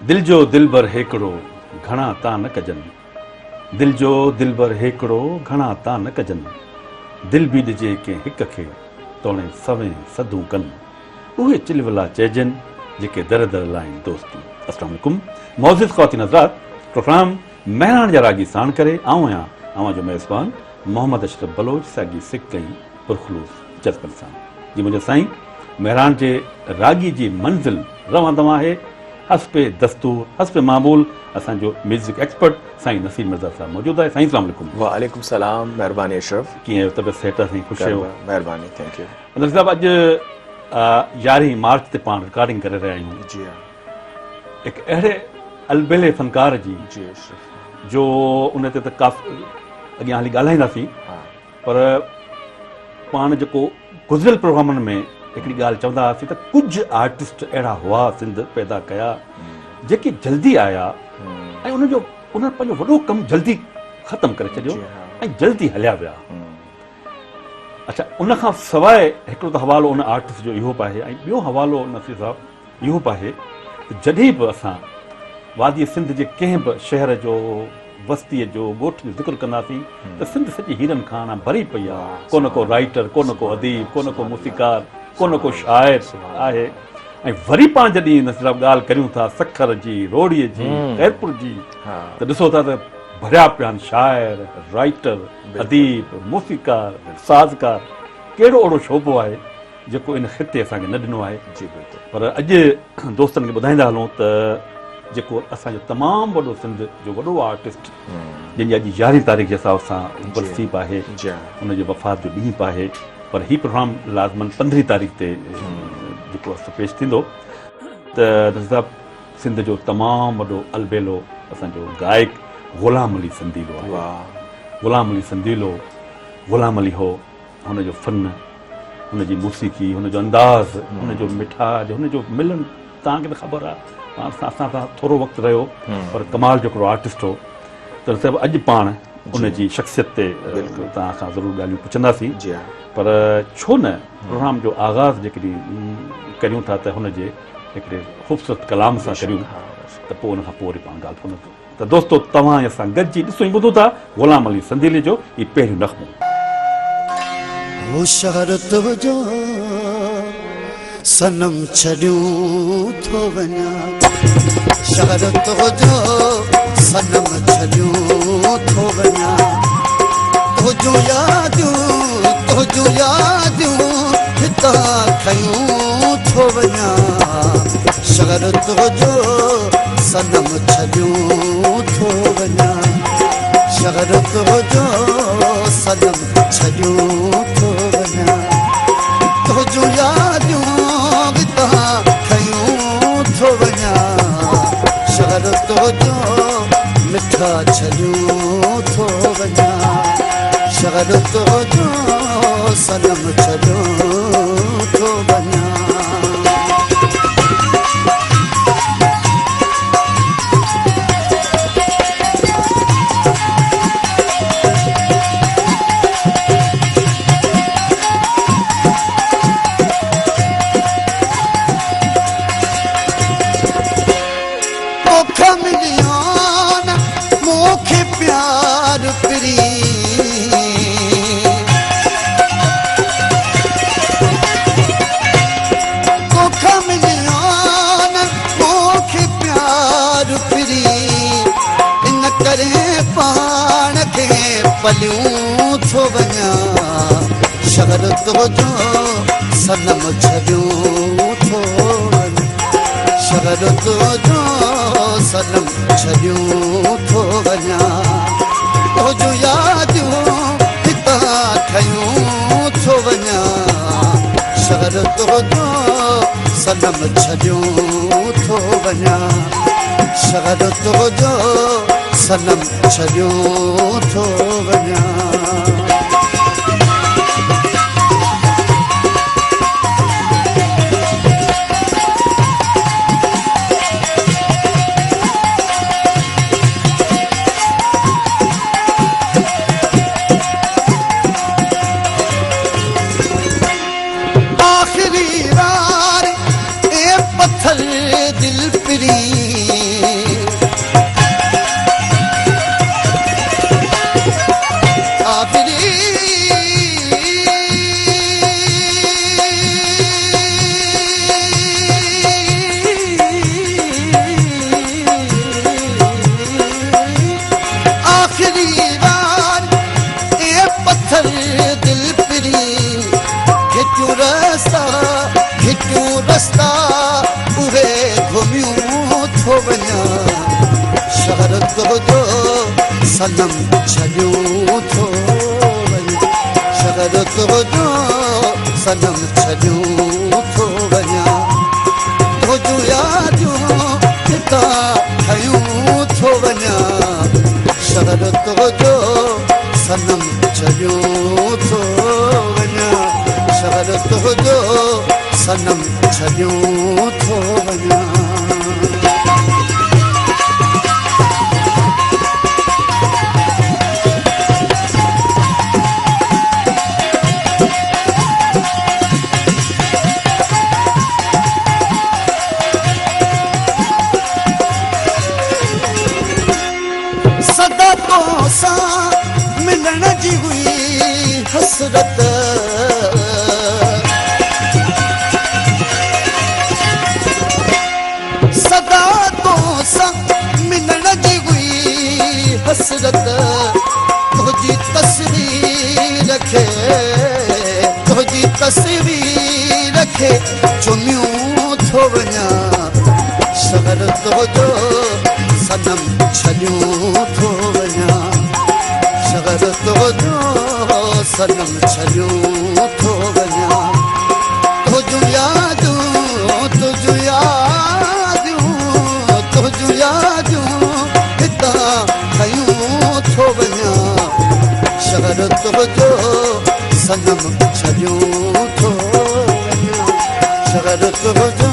दिल जो दिलबर हेकड़ो घणा ता न कजनि, दिल जो दिलबर हेकड़ो घणा ता न कजनि, दिल बि ॾिजे कंहिं हिक खे तोणे सवें सदूं कनि, उहे चिलवला चइजनि जेके दर दर लाइन दोस्ती। अस्सलाम वालेकुम मौज़ूद ख़वातीन हज़रात, प्रोग्राम महिराण जा रागी साण करे आऊं आहियां अवां जो मेज़बान मोहम्मद अशरफ बलोच साॻी सिक कई पुरखलूस जज़्बन सां। जी मुंहिंजो साईं महिराण जे रागी जी मंज़िल रवां तवां आहे हस्बे दस्तूर हस्बे मामूल असांजो म्यूज़िक एक्सपर्ट साईं नसीर मिर्ज़ा साहब मौजूद आहे। साईं अस्सलाम वालेकुम। वालेकुम सलाम, महिरबानी अशरफ। कीअं तबियत सेहत साईं? ख़ुशि आहियो? महिरबानी, थैंक यू। नसीर साहब अॼु 11 मार्च ते पाण रिकॉर्डिंग करे रहिया आहियूं। जी हाँ, हिकु अहिड़े अलबेले फनकार जी जी अशरफ। जो उन ते त काफ़ी अॻियां हली ॻाल्हाईंदासीं, हाँ, पर पाण जेको गुज़िरियल प्रोग्रामनि में हिकिड़ी ॻाल्हि चवंदा हुआसीं त कुझु आर्टिस्ट अहिड़ा हुआ सिंध पैदा कया जेके जल्दी आया ऐं उन पंहिंजो वॾो कमु जल्दी ख़तमु करे छॾियो जी हाँ। ऐं जल्दी हलिया विया। अच्छा, उन खां सवाइ हिकिड़ो त हवालो उन आर्टिस्ट जो इहो बि आहे ऐं ॿियो हवालो नसीर साहब इहो बि आहे त जॾहिं बि असां वादी सिंध जे कंहिं बि शहर जो बस्तीअ जो ॻोठ जो ज़िक्र कंदासीं त सिंध सॼी हीरनि खां भरी पई आहे। कोन को राइटर, कोन को अदीब, कोन को मूसीकार, कोन को शाइर आहे। ऐं वरी पाण जॾहिं नसीर साहब ॻाल्हि करियूं था सखर जी, रोड़ीअ जी, ख़ैरपुर जी, हाँ, त ॾिसो था त भरिया पिया आहिनि शाइर, राइटर, अदीब, मूसीकार, साज़कार। कहिड़ो अहिड़ो शोबो आहे जेको इन ख़िते असांखे न ॾिनो आहे। जी बिल्कुल। पर अॼु दोस्तनि खे ॿुधाईंदा हलूं त जेको असांजो तमामु वॾो सिंध जो वॾो आर्टिस्ट जंहिंजी अॼु 11 तारीख़ जे हिसाब सां बरसी बि आहे, जी हाँ, हुनजे वफ़ात जो ॾींहुं बि आहे, पर हीउ प्रोग्राम लाज़मन 15 तारीख़ ते जेको आहे पेश थींदो। त साहब सिंध जो तमामु वॾो अलबेलो असांजो गायक ग़ुलाम अली संदीलो आहे। वाह, ग़ुलाम अली संदीलो, ग़ुलाम अली हो, हुनजो फ़न, हुनजी मूसीक़ी, हुनजो अंदाज़, हुनजो मिठास, हुनजो मिलनि, तव्हांखे त ख़बर आहे असां सां थोरो वक़्तु रहियो, पर कमाल जो हिकिड़ो आर्टिस्ट हो। त सभु अॼु पाण उनजी शख़्सियत ते तव्हां खां ज़रूरु ॻाल्हियूं पुछंदासीं, जी हाँ, पर छो न प्रोग्राम जो आगाज़ जेकॾहिं करियूं था त हुनजे हिकिड़े ख़ूबसूरत कलाम सां करियूं, त पोइ उन खां पोइ वरी पाण ॻाल्हि कोन। त दोस्तो तव्हां असां गॾिजी ॾिसो ऐं ॿुधो था ग़ुलाम अली संदीले जो हीउ पहिरियों नग़्मो। सनम छॾियूं थो वञा, शहर तुंहिंजो सनम छॾियूं थो वञा, तुंहिंजूं यादियूं हितां खयूं थो वञा, शहर तुंहिंजो सनम छॾियूं थो वञा, शहर तुंहिंजो सनम छॾियूं थो वञा, तुंहिंजूं यादियूं थो वञा, शहर तुंहिंजो मिठा छॾियूं थो वञा, शहर तुंहिंजो सनम छॾियूं थो वञा। पलियूं थो वञा, शहर तुंहिंजो सनम छॾियूं थो वञा, शहर तुंहिंजो सनम छॾियूं थो वञा, तुंहिंजूं यादियूं हितां खयूं थो वञा, शहर तुंहिंजो सनम छॾियूं थो वञा, शहर तुंहिंजो सनम छॾियूं थो वञा। आखिरी रार ए पत्थर दिल पिरी, आखिरी बार ये पत्थर दिल पिरी हिक्यूं रस्ता उहे घुमियूं थो वञा शहर तुंहिंजो सनम छॾियूं थो वञा शहर तुंहिंजो सनम छॾियूं थो वञा तुंहिंजूं यादियूं हितां खयूं थो वञा शहर तुंहिंजो सनम छॾियूं थो वञा शहर तुंहिंजो सनम छॾियूं थो वञा सदा तोसां मिलण जी हुई हसरत सदा तोसां मिलण जी हुई हसरत तुंहिंजी तस्वीर खे चुमियूं थो वञा शहर तुंहिंजो सनम छॾियूं थो वञा शहर तुंहिंजो सनम छॾियूं थो वञा तुंहिंजूं यादियूं हितां खयूं थो वञा शहर तुंहिंजो सनम छॾियूं थो वञा शहर तुंहिंजो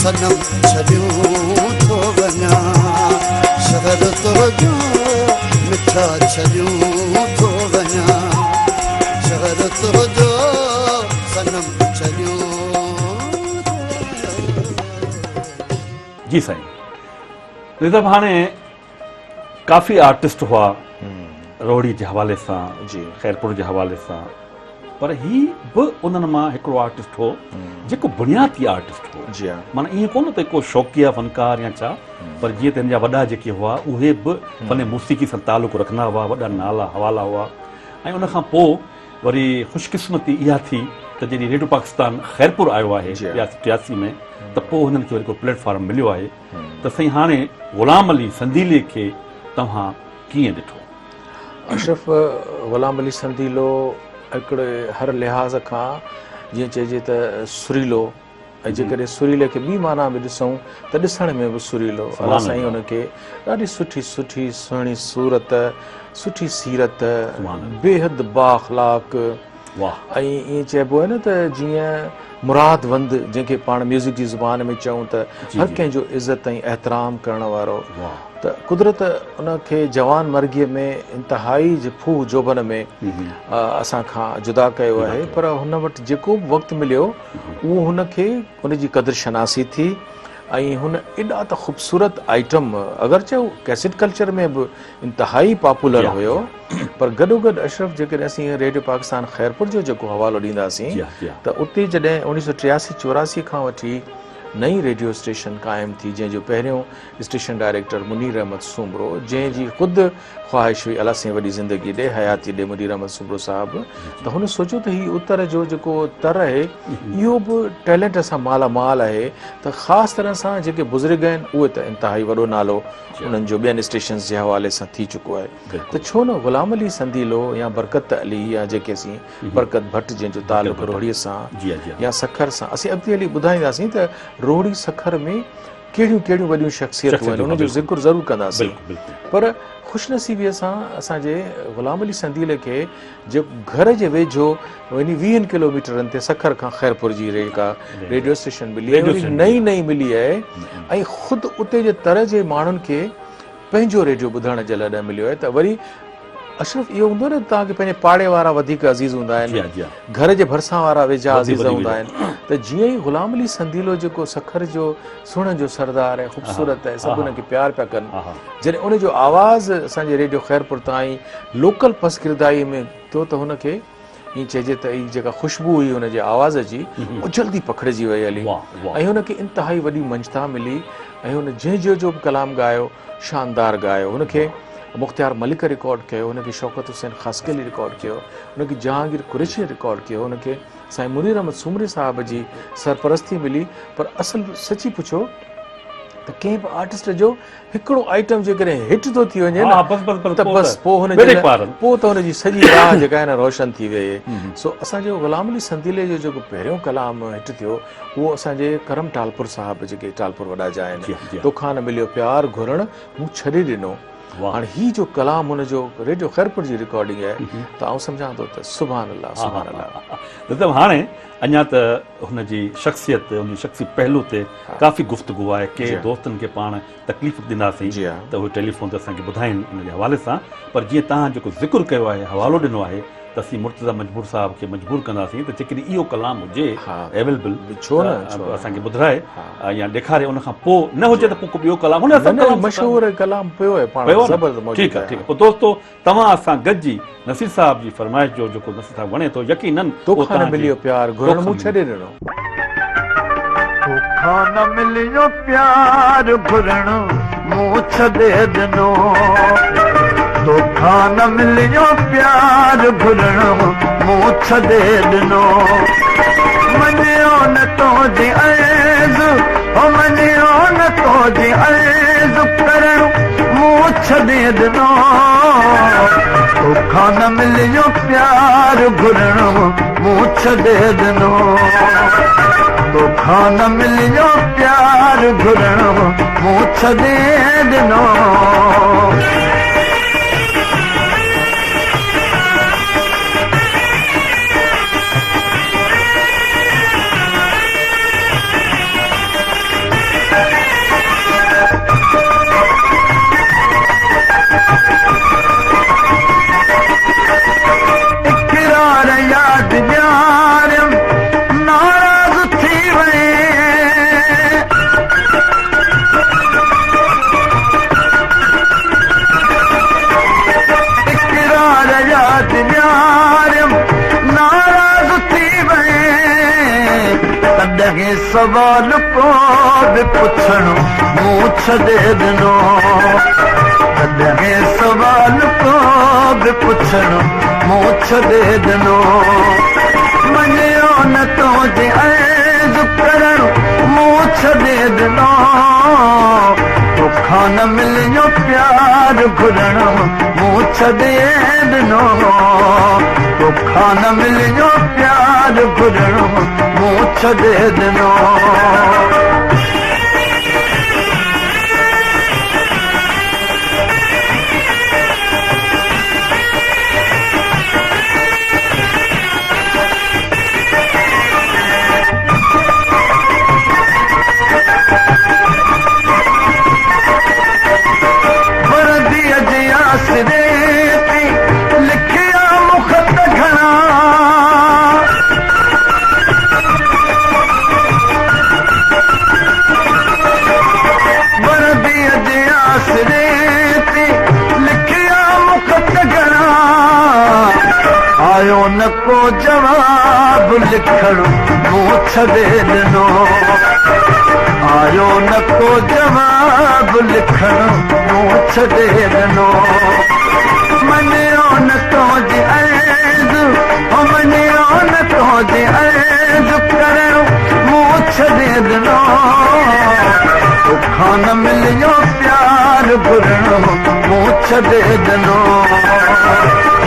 सनम छॾियूं थो वञा शहर तुंहिंजो मिठा छॾियूं थो वञा शहर तुंहिंजो सनम छॾियूं जी साईं रिज़ब हाणे काफ़ी आर्टिस्ट हुआ रोहड़ी जे हवाले सां जी ख़ैरपुर जे हवाले सां पर ही बि उन्हनि मां हिकिड़ो आर्टिस्ट हो जेको बुनियादी आर्टिस्ट हो जी हाँ माना ईअं कोन त को शौक़िया फनकार या छा पर जीअं त हिन जा वॾा जेके हुआ उहे बि फन मूसीक़ी सां तालुक़ रखंदा हुआ वॾा नाला हवाला हुआ ऐं उनखां पोइ वरी ख़ुशकिस्मती इहा थी त जॾहिं रेडियो पाकिस्तान ख़ैरपुर आयो आहे जी। 83 में त पोइ हुननि खे वरी को प्लेटफॉर्म मिलियो आहे त साईं हाणे ग़ुलाम अली संदीले खे तव्हां कीअं ॾिठो अशरफ ग़ुलाम अली संदीलो हिकिड़े हर लिहाज़ खां जीअं चइजे त सुरीलो ऐं जेकॾहिं सुरीले खे ॿी माना बि ॾिसूं त ॾिसण में बि सुरीलो अलाह साईं हुनखे ॾाढी सुठी सुहिणी सूरत सुठी सीरत बेहद बाख़लाक वाह ऐं ईअं चइबो आहे न त जीअं मुरादवंद जंहिंखे पाण म्यूज़िक जी ज़ुबान में चऊं त हर कंहिंजो इज़त ऐं एतिराम करण वारो वाह त कुदरत उनखे जवान मर्गीअ में इंतिहाई फूह जोबन में असां खां जुदा कयो आहे पर हुन वटि जेको बि वक़्तु मिलियो उहो हुनखे हुनजी क़दुरु शनासी थी ऐं हुन एॾा त ख़ूबसूरत आइटम अगरचे हू कैसेट कल्चर में बि इंतिहाई पॉपुलर हुयो पर गॾोगॾु अशरफ जेकॾहिं असीं रेडियो पाकिस्तान ख़ैरपुर जो जेको हवालो ॾींदासीं त उते जॾहिं 1983-84 खां वठी नई रेडियो स्टेशन क़ाइमु थी जंहिंजो पहिरियों स्टेशन डायरेक्टर मुनीर अहमद सूमरो जंहिंजी ख़ुदि ख़्वाहिश हुई अलाह साईं वॾी ज़िंदगी ॾे हयाती ॾे मुनीर अहमद सूमरो साहिबु त हुन सोचियो त हीउ उत्तर जो जेको तर आहे इहो बि टैलेंट असां मालामाल आहे त ख़ासि तरह सां जेके बुज़ुर्ग आहिनि उहे त इंतिहाई वॾो नालो उन्हनि जो ॿियनि स्टेशन्स जे हवाले सां थी चुको आहे त छो न ग़ुलाम अली संदीलो या बरकत अली या जेके असीं बरकत भट्ट जंहिंजो तालुक़ु रोहड़ीअ सां या सखर सां असीं अॻिते हली ॿुधाईंदासीं त रोहड़ी सखर में कहिड़ियूं कहिड़ियूं वॾियूं शख़्सियतूं आहिनि उनजो ज़िक्र ज़रूरु कंदासीं पर ख़ुशनसीबीअ सां असांजे ग़ुलाम अली संदीले खे जेको घर जे वेझो वञी 20 किलोमीटरनि ते सखर खां ख़ैरपुर जी जेका रेडियो स्टेशन मिली आहे नई मिली आहे ऐं ख़ुदि उते जे तर जे माण्हुनि खे पंहिंजो रेडियो ॿुधण जे लाइ मिलियो आहे त वरी अशरफ इहो हूंदो न तव्हांखे पंहिंजे पाड़े वारा वधीक अज़ीज़ हूंदा आहिनि घर जे भरिसां वारा वेझा अज़ीज़ हूंदा आहिनि त जीअं ई ग़ुलाम अली संदीलो जेको सखर जो सुहिण जो सरदार आहे ख़ूबसूरत आहे सभु हुनखे प्यार पिया कनि जॾहिं उनजो आवाज़ु असांजे रेडियो ख़ैरपुर ताईं लोकल पसगिरदाई में थियो त हुनखे ईअं चइजे त हीअ जेका ख़ुशबू हुई हुनजे आवाज़ जी उहो जल्दी पकड़िजी वई हली ऐं हुनखे इंतिहाई वॾी मंजता मिली ऐं हुन जंहिंजो जो बि कलाम ॻायो शानदार ॻायो हुनखे मुख़्तियार मलिक रिकॉर्ड कयो, हुनखे शौकत हुसैन ख़ासकेली रिकॉर्ड कयो, हुनखे जहांगीर कुरैशी रिकॉर्ड कयो, हुनखे साईं मुनीर अहमद सूमरी साहिब जी सरपरस्ती मिली। पर असल सची पुछो त कंहिं बि आर्टिस्ट जो हिकिड़ो आइटम जेकॾहिं हिट थो थी वञे न त बसि पोइ पोइ त हुनजी सॼी राह जेका आहे न रोशन थी वई। सो असांजो ग़ुलाम अली संदीले जो जेको पहिरियों कलाम हिट थियो उहो असांजे करम टालपुर साहिब जेके टालपुर वॾा जा आहिनि, तोखां न मिलियो प्यार घुरण मूं छॾे ॾिनो। हाणे ही जो कलाम हुनजो रेडियो ख़ैरपुर जी रिकॉर्डिंग आहे त आउं सम्झां थो त सुभान अल्लाह सुभान अल्लाह। मतिलबु हाणे अञा त हुनजी शख़्सियत हुनजी शख़्सी पहलू ते काफ़ी गुफ़्तगू आहे। के दोस्तनि खे पाण तकलीफ़ ॾींदासीं त उहे टेलीफोन ते असांखे ॿुधाइनि उनजे हवाले सां। पर जीअं तव्हां जेको ज़िक्र कयो आहे, हवालो ॾिनो आहे, त असीं मुर्तज़ा मजबूर साहिब खे मजबूर कंदासीं त जेकॾहिं इहो कलाम हुजे अवेलेबल छो न असांखे ॿुधाए या ॾेखारे, उनखां पोइ न हुजे त पोइ को ॿियो कलाम मशहूर कलाम पियो आहे। ठीकु आहे, ठीकु आहे। पोइ दोस्तो तव्हां असां गॾिजी नसीर साहिब जी फरमाइश जो जेको नसीर साहिब वणे थो, यकीनन तोखां न मिलियो प्यार घुरण मूं छॾे ॾिनो। तोखां न मिलियो प्यार घुरण मूं छॾे ॾिनो, तोखां न मिलियो प्यार घुरण मूं छॾे ॾिनो। मञियो न तुंहिंजी अर्ज़, मञियो न तुंहिंजी अर्ज़ करण मूं छॾे ॾिनो। तोखां न मिलियो प्यार घुरण मूं छॾे ॾिनो, तोखां न मिलियो प्यार घुरण मूं छॾे ॾिनो। सवाल को बि पुछण मूं छॾे ॾिनो, कॾहिं सवाल को बि पुछण मूं छॾे ॾिनो। मञियो न तुंहिंजी अर्ज़ करण मूं छॾे ॾिनो, तोखां न मिलियो प्यार घुरण मूं छॾे ॾिनो, तोखां न मिलियो प्यार घुरण मूं छॾे ॾिनो। वरदीअ जे आसरे ते लिखिया मुख़त घणा, वरदीअ जे आसरे ते लिखिया मुख़त घणा। आयो न को जवाब लिखण मूं छॾे ॾिनो, आयो न को जवाब लिखण मूं छॾे ॾिनो। मञियो न तुंहिंजी अर्ज़, मञियो न तुंहिंजी अर्ज़ करण मूं छॾे ॾिनो, तोखां न मिलियो प्यार घुरण मूं छॾे ॾिनो,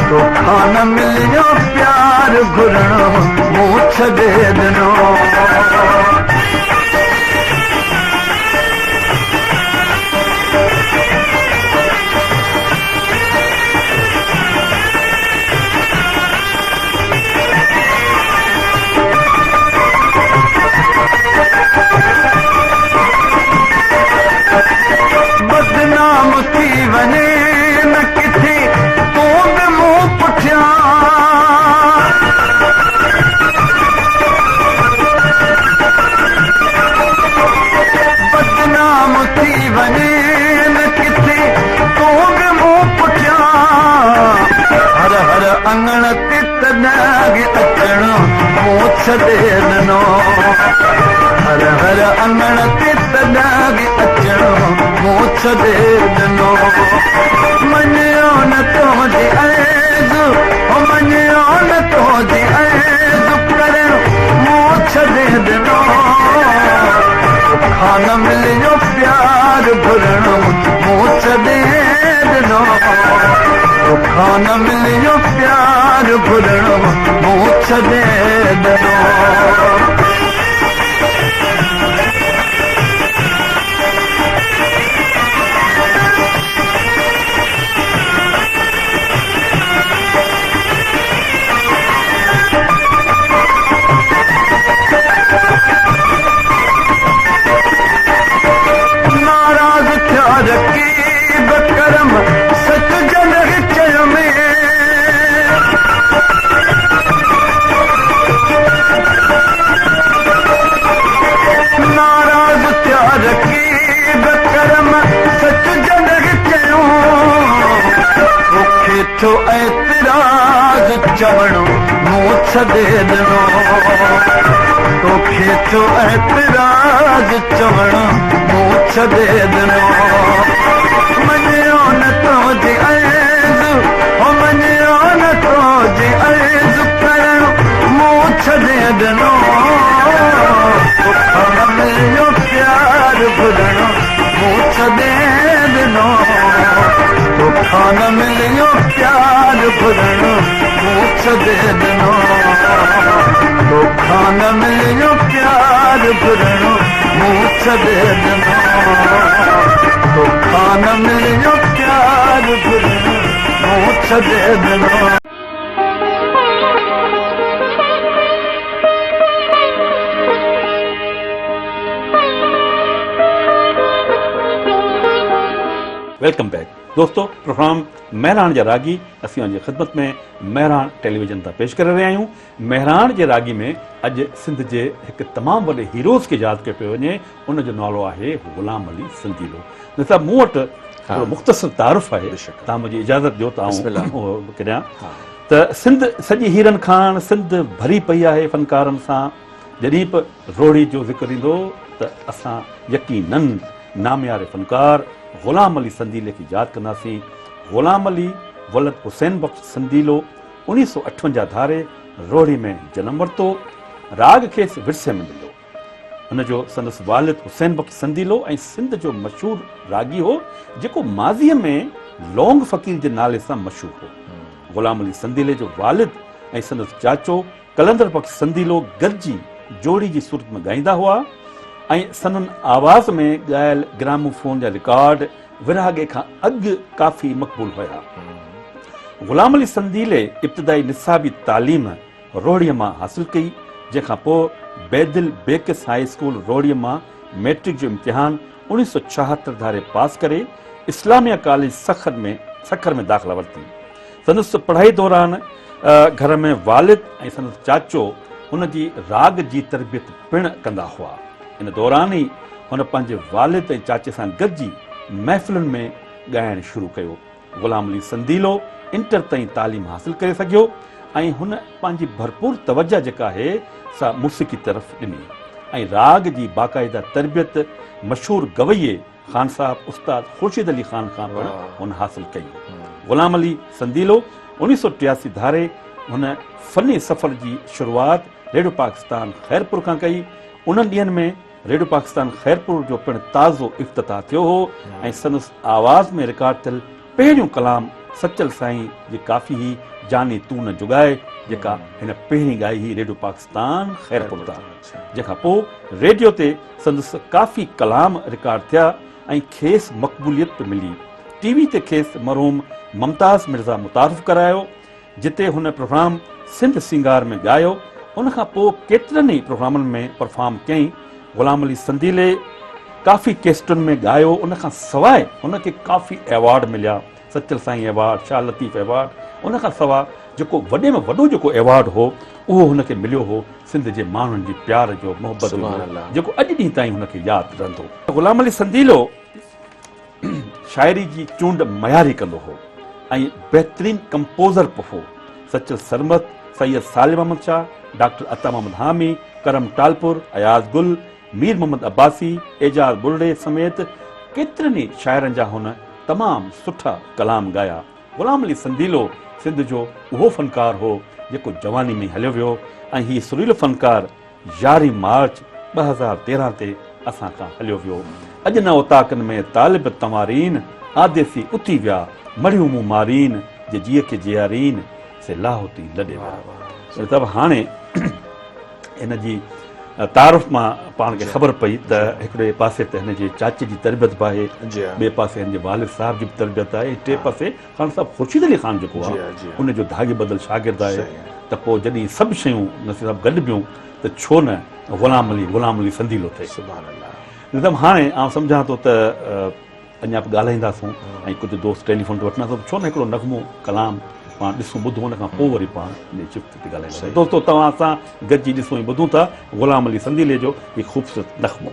तोखां न मिलियो प्यार घुरण मूं छॾे ॾिनो। बदनाम थी वञे न किथे तूं बि मूं पुठियां, बदनाम थी वञे न किथे तूं बि मूं पुठियां। हर हर अंगण ते तॾहिं अचण मूं छॾे ॾिनो, हर हर अंगण ते तॾहिं अचण मूं छॾे ॾिनो मञियो न तुंहिंजी ऐज़ हो मञियो न तुंहिंजी ऐज़ करण मूं छॾे ॾिनो तोखां न मिलियो प्यार भुरण मूं छॾे ॾिनो तोखां न मिलियो प्यार भुरण मूं छॾे ॾिनो नाराज़ थिया रकीब करम सच जन विच में नाराज़ थिया रकीब करम सच जन विच मूंखे थियो एतिराज़ चवणो मूं छॾे ॾिनो तोखे थियो एतिराज़ चवणो मूं छॾे ॾिनो मञियो न तुंहिंजी ऐज़ हो मञियो न तुंहिंजी ऐज़ करण मूं छॾे ॾिनो तोखां न मिलियो प्यार भुलणो मूं छॾे ॾिनो तोखां न मिलियो प्यार भुलणो मूं छॾे ॾिनो तोखां न मिलियो प्यार भुलणो मूं छॾे ॾिनो तोखां न मिलियो प्यार भुलणो मूं छॾे ॾिनो वेलकम बैक दोस्तों प्रोग्राम महराण जा रागी असीं वञी ख़िदमत में महराण टेलीविजन तां पेश करे रहिया आहियूं महराण जे रागी में अॼु सिंध जे हिकु तमामु वॾे हीरोज़ खे यादि कयो पियो वञे उनजो नालो आहे ग़ुलाम अली सिंधीलो साहिबु मूं वटि थोरो मुख़्तसिर तारुफ़ आहे तव्हां मुंहिंजी इजाज़त ॾियो त करियां त सिंध सॼी हीरनि खां सिंध भरी पई आहे फ़नकारनि सां जॾहिं बि रोड़ी जो ज़िक्र ईंदो त असां यकीनन नामियारे फ़नकार ग़ुलाम अली सिंधीले खे यादि कंदासीं ग़ुलाम अली वलद हुसैन बख़्श सिंधीलो 1958 धारे रोड़ी में जनमु वरितो राग खेसि विरसे में मिलियो हुनजो संदसि वालिद हुसैन बख़्श सिंधीलो ऐं सिंध जो मशहूरु रागी हो जेको माज़ीअ में लौंग फ़क़ीर जे नाले सां मशहूरु हो ग़ुलाम अली सिंधीले जो वालिद ऐं संदसि चाचो कलंदर बख़्श सिंधीलो गॾिजी जोड़ी जी सूरत में ॻाईंदा हुआ ऐं सननि आवाज़ में ॻायल ग्रामोफोन जा रिकॉर्ड विरहाङे खां अॻु काफ़ी मक़बूल हुया ग़ुलाम अली सिंधीले इब्तिदाई निसाबी तालीम रोड़ीअ मां हासिल कई जंहिंखां पोइ बैदिल बेकिस हाई स्कूल रोड़ीअ मां मैट्रिक जो इम्तिहान 1976 धारे पास करे इस्लामिया कॉलेज सखर में दाख़िला वरिती संदसि पढ़ाई दौरान घर में वालिद ऐं संदसि चाचो हुन जी राग जी तरबियत पिणु कंदा हुआ इन दौरान ई हुन पंहिंजे वालिद ऐं चाचे सां गॾिजी महफ़िलुनि में ॻाइणु शुरू कयो ग़ुलाम अली सिंधीलो इंटर ताईं तालीम हासिल करे सघियो ऐं हुन पंहिंजी भरपूर तवजह जेका आहे सा मूसीक़ी तरफ़ ॾिनी ऐं राग जी बाक़ाइदा तरबियत मशहूरु गवैये ख़ान साहब उस्ताद ख़ुर्शीद अली ख़ान खां पिणु हुन हासिल कई ग़ुलाम अली सिंधीलो 1983 धारे हुन फ़नी सफ़र जी शुरूआति रेडियो पाकिस्तान ख़ैरपुर खां कई उन्हनि ॾींहंनि में रेडियो पाकिस्तान ख़ैरपुर जो पिणु ताज़ो इफ़्तिताह थियो हो ऐं संदसि आवाज़ में रिकॉर्ड थियल पहिरियों कलाम सचल साईं जी काफ़ी ही जानी तूं न जुगाए जेका हिन पहिरीं ॻाई हुई रेडियो पाकिस्तान ख़ैरपुर तां जंहिंखां पोइ रेडियो ते संदसि काफ़ी कलाम रिकॉर्ड थिया ऐं खेसि मक़बूलियत बि मिली टीवी ते खेसि मरहूम मुमताज़ मिर्ज़ा मुतारिफ़ करायो जिते हुन प्रोग्राम सिंध सिंगार में ॻायो उनखां पोइ केतिरनि ई प्रोग्रामनि में परफॉर्म कयईं ग़ुलाम अली सिंधीले काफ़ी केस्टुनि में ॻायो उनखां सवाइ हुनखे काफ़ी एवॉर्ड मिलिया सचल साईं एवॉर्ड शाह लतीफ़ एवॉर्ड उनखां सवाइ जेको वॾे में वॾो जेको एवॉर्ड हो उहो हुनखे मिलियो हो सिंध जे माण्हुनि जी प्यार जो मोहबत जो जेको अॼु ॾींहं ताईं हुनखे यादि रहंदो ग़ुलाम अली सिंधीलो शाइरी जी चूंड मयारी कंदो हो ऐं बहितरीन कंपोज़र बि हो सचल सरमत सैयद सालिम अहमद शाह डॉक्टर अता मोहम्मद हामी करम टालपुर अयाज़ गुल मीर मोहम्मद अब्बासी एजाज बुर्डे समेत केतिरनि ई शाइरनि जा हुन तमामु सुठा कलाम ॻाया। ग़ुलाम अली संदीलो सिंध जो उहो फ़नकार हो जेको जवानी में हलियो वियो ऐं हीउ सुरीलो फ़नकार 11 मार्च 2013 ते असां खां हलियो वियो। अॼु न उताकनि में तालिब तमारीन आदेसी उथी विया, मड़ियूं मूं मारीन जे जीअ के जियारीन से लाहोती लॾे विया। मतिलबु हाणे हिन जी तारुफ़ मां पाण खे ख़बर पई त हिकिड़े पासे त हिन जे चाचे जी तरबियत बि आहे, जी हाँ। ॿिए पासे हिन जे वालिद साहिब जी बि तरबियत आहे, टे पासे ख़ान साहिबु ख़ुर्शीद अली ख़ान जेको जी आहे हाँ, जी हाँ। उनजो धागे बदल शागिर्द आहे। सही आहे। त पोइ जॾहिं सभु शयूं नसीर साहिबु गॾु ॿियूं त छो न ग़ुलाम अली संदीलो थिए। सुभान अल्लाह। मतिलबु हाणे आउं सम्झां थो त अञा बि ॻाल्हाईंदासूं ऐं कुझु दोस्त टेलीफोन ते वठंदासूं, छो न हिकिड़ो नग़मो कलाम पाण ॾिसूं ॿुधूं, हुन खां पोइ वरी पाण शिफ्ट ते ॻाल्हाईंदासीं। दोस्तो तव्हां सां गॾिजी ॾिसूं ऐं ॿुधूं था ग़ुलाम अली संदीले जो हिकु ख़ूबसूरत नग़मो।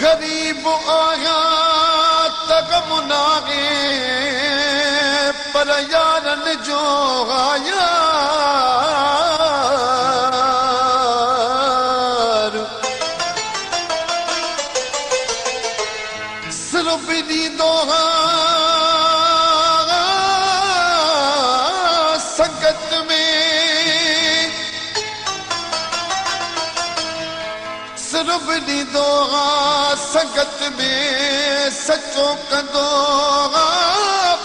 गरीब आया तगम नागे पर यारन जो आया सिर्फ दी संगत में सिर्फ ॾींदो संगत में सचो कंदो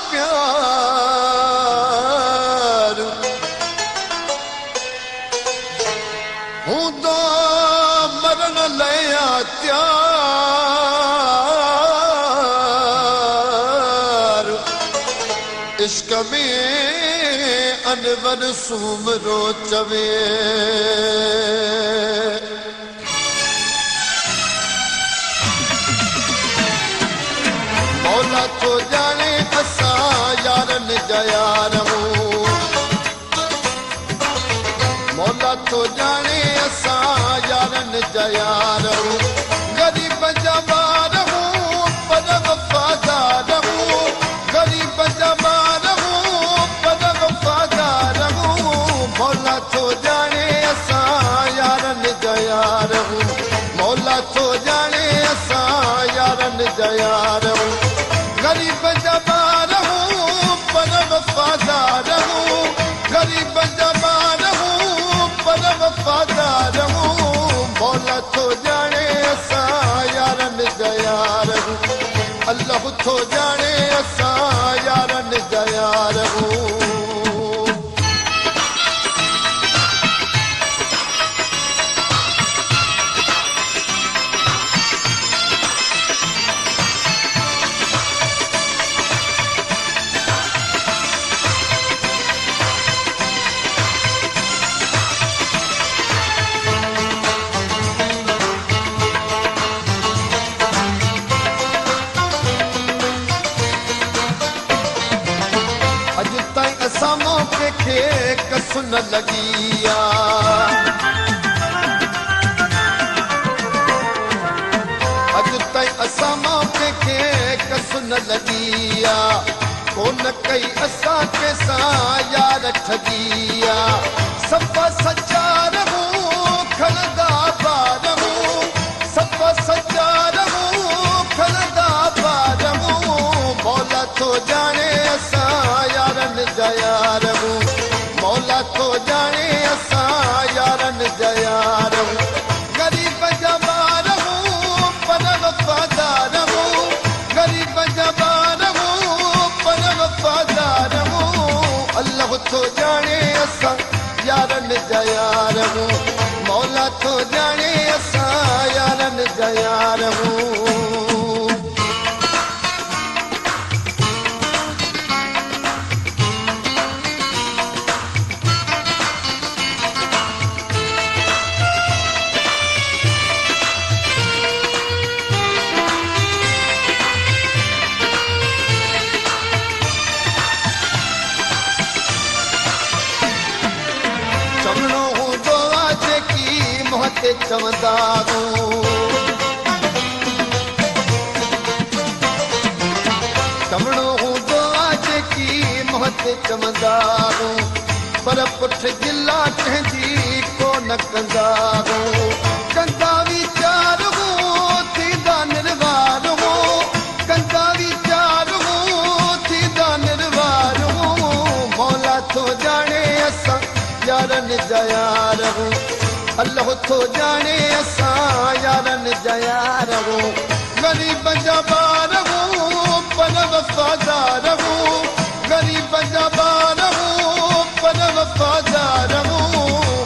प्यार हूंदो मरण लया त्यार इश्क में अनवर सूमरो चवे मौला तो जाने असा यारन जा यार हूं, मौला तो जाने असा यारन जा यार हूं, गरीब जा ॿार हूं पर वफ़ादार हूं, गरीब जा ॿार हूं पर वफ़ादार हूं, मौला तो जाने असा यारन जा यार हूं, मौला तो जाने असा यारन जा यार हूं, गरीब जा ॿार हूं पर वफ़ादार हूं, गरीब जा ॿार हूं पर वफ़ादार हूं, मौला तो जाने असा यारन जा यार हूं, अल्लाह तो जाने असा यारन जा यार हूं। अॼु ताईं असां मौक़े खे कस न लॻी अॼु ताईं असां मौक़े खे कस न लॻी कोन कई असां कंहिंसां यार ठगी सफ़ा सचा रहूं खलंदा ॿार हूं, सफ़ा सचा रहूं खलंदा ॿार हूं, मौला तो जाने असां यारन जा यार हूं, मौला तो जाने असां यारन जा यार हूं, गरीब जा ॿार हूं पर वफ़ादार हूं, गरीब जा ॿार हूं पर वफ़ादार हूं, अल्लाह तो जाने असां यारन जा यार हूं, मौला तो जाने असां यारन जा यार हूं। ते चवंदा चवणो हूंदो आहे जेकी मुंहं ते चवंदा पर पुठ गिला कंहिंजी कोन कंदा कंदा वीचार थींदा निर्वार कंदा वीचार थींदा निर्वार मौला थो ॼाणे असां यारनि जा यार अल्लाह थो ॼाणे असां यारनि जा यार ग़रीब जा ॿार पर वफ़ादार ग़रीब जा ॿार पर वफ़ादार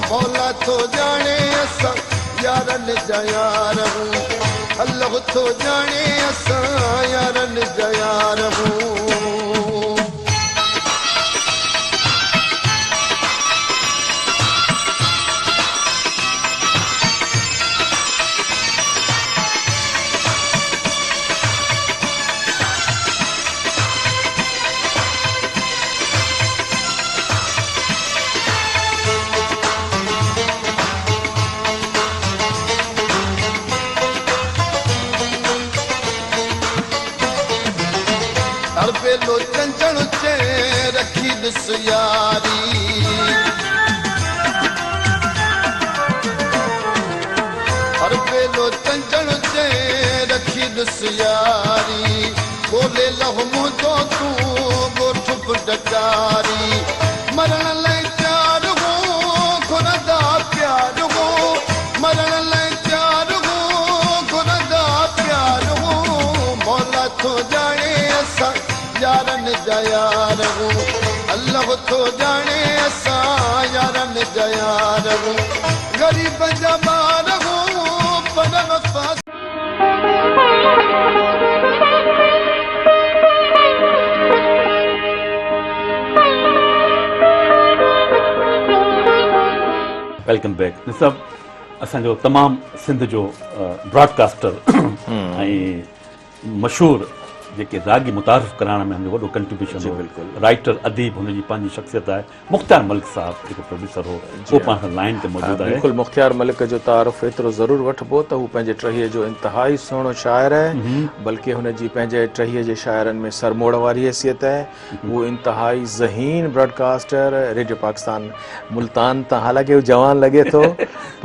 मौला थो ॼाणे असां यारनि जा यार अल्लाह थो ॼाणे असां यारनि जा यार बेलो चंचण चे रखी ॾिस यारी हर बेलो चंचण चे रखी ॾिस यारी ॻोल्हे लहो मुंहिंजो तूं ॻोठ बि डकारी मरण लाइ चार हो घुरंदा प्यार हो मरण लाइ चार हो घुरंदा प्यार हो मौला थो ॼाणे असां यारनि जा यार अल्लाह थो ॼाणे असां यारनि जा यार ग़रीब जा ॿार पर वफ़ादार वेलकम बैक निसाब असांजो तमामु सिंध जो ब्रॉडकास्टर ऐं मशहूरु जेके रागी मुतारिफ़ कराइण में वॾो कंट्रीब्यूशन हो बिल्कुलु राइटर अदीब हुनजी पंहिंजी शख़्सियत आहे मुख़्तियार मलिक साहब जेको प्रोड्यूसर हो उहो पाण सां लाइन ते मौजूदु आहे बिल्कुलु मुख़्तियार मलिक जो तारुफ़ एतिरो ज़रूरु वठिबो त हू पंहिंजे टहीअ जो इंतिहाई सुहिणो शाइर आहे बल्कि हुनजी पंहिंजे टहीअ जे शाइरनि में सरमोड़ वारी हैसियत आहे उहो इंतिहाई ज़हीन ब्रॉडकास्टर रेडियो पाकिस्तान मुल्तान तां हालांकि हू जवान लॻे थो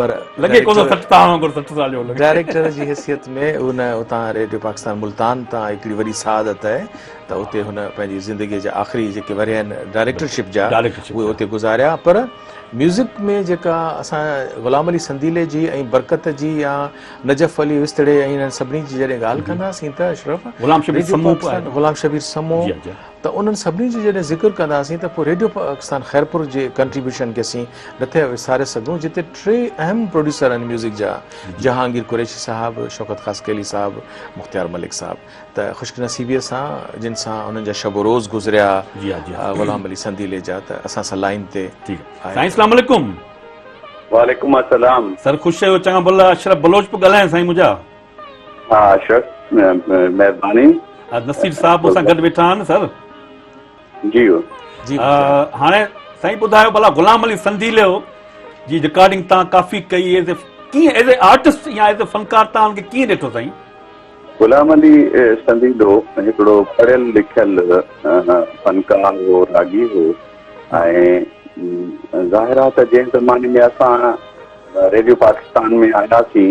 पर लॻे कोन 60 साल जो डायरेक्टर जी हैसियत में उन उतां रेडियो पाकिस्तान मुल्तान तां हिकिड़ी वॾी सादत आहे त उते हुन पंहिंजी ज़िंदगीअ जा आख़िरी जेके वरिया आहिनि डायरेक्टरशिप जा उहे उते गुज़ारिया पर म्यूज़िक में जेका असां ग़ुलाम अली संदीले जी ऐं बरकत जी या नजफ़ अली विस्तड़े ऐं इन्हनि सभिनी जी जॾहिं ॻाल्हि कंदासीं त अशरफ ग़ुलाम शबीर समूह त उन्हनि सभिनी जी जॾहिं ज़िक्र कंदासीं त पोइ रेडियो पाकिस्तान ख़ैरपुर जे कंट्रीब्यूशन खे असीं नथा विसारे सघूं जिते 3 अहम प्रोड्यूसर आहिनि म्यूज़िक जा जहांगीर कुरैशी साहब शौकत ख़ासकेली साहब मुख़्तियार मलिक साहब त ख़ुशनसीबीअ सां जिन सां उन्हनि जा शब रोज़ गुज़रिया ग़ुलाम अली संदीले जा त असां सां लाइन ते अस्सलाम वालेकुम वालेकुम अस्सलाम सर ख़ुशि आहियो चङा भला अशरफ बलोच पियो ॻाल्हायां साईं मुंहिंजा हा अशरफ महिरबानी नसीर साहब मूंसां गॾु वेठा आहिनि सर जी हाणे साईं ॿुधायो भला ग़ुलाम अली संदीले जी रिकॉर्डिंग तव्हां काफ़ी कई कीअं एज़ ए आर्टिस्ट या एज़ ए फनकार तव्हां हुनखे कीअं ॾिठो साईं ग़ुलाम अली संदीलो हिकिड़ो पढ़ियल लिखियल फनकार हो रागी हो ऐं ज़ाहिर आहे त जंहिं ज़माने में असां रेडियो पाकिस्तान में आयासीं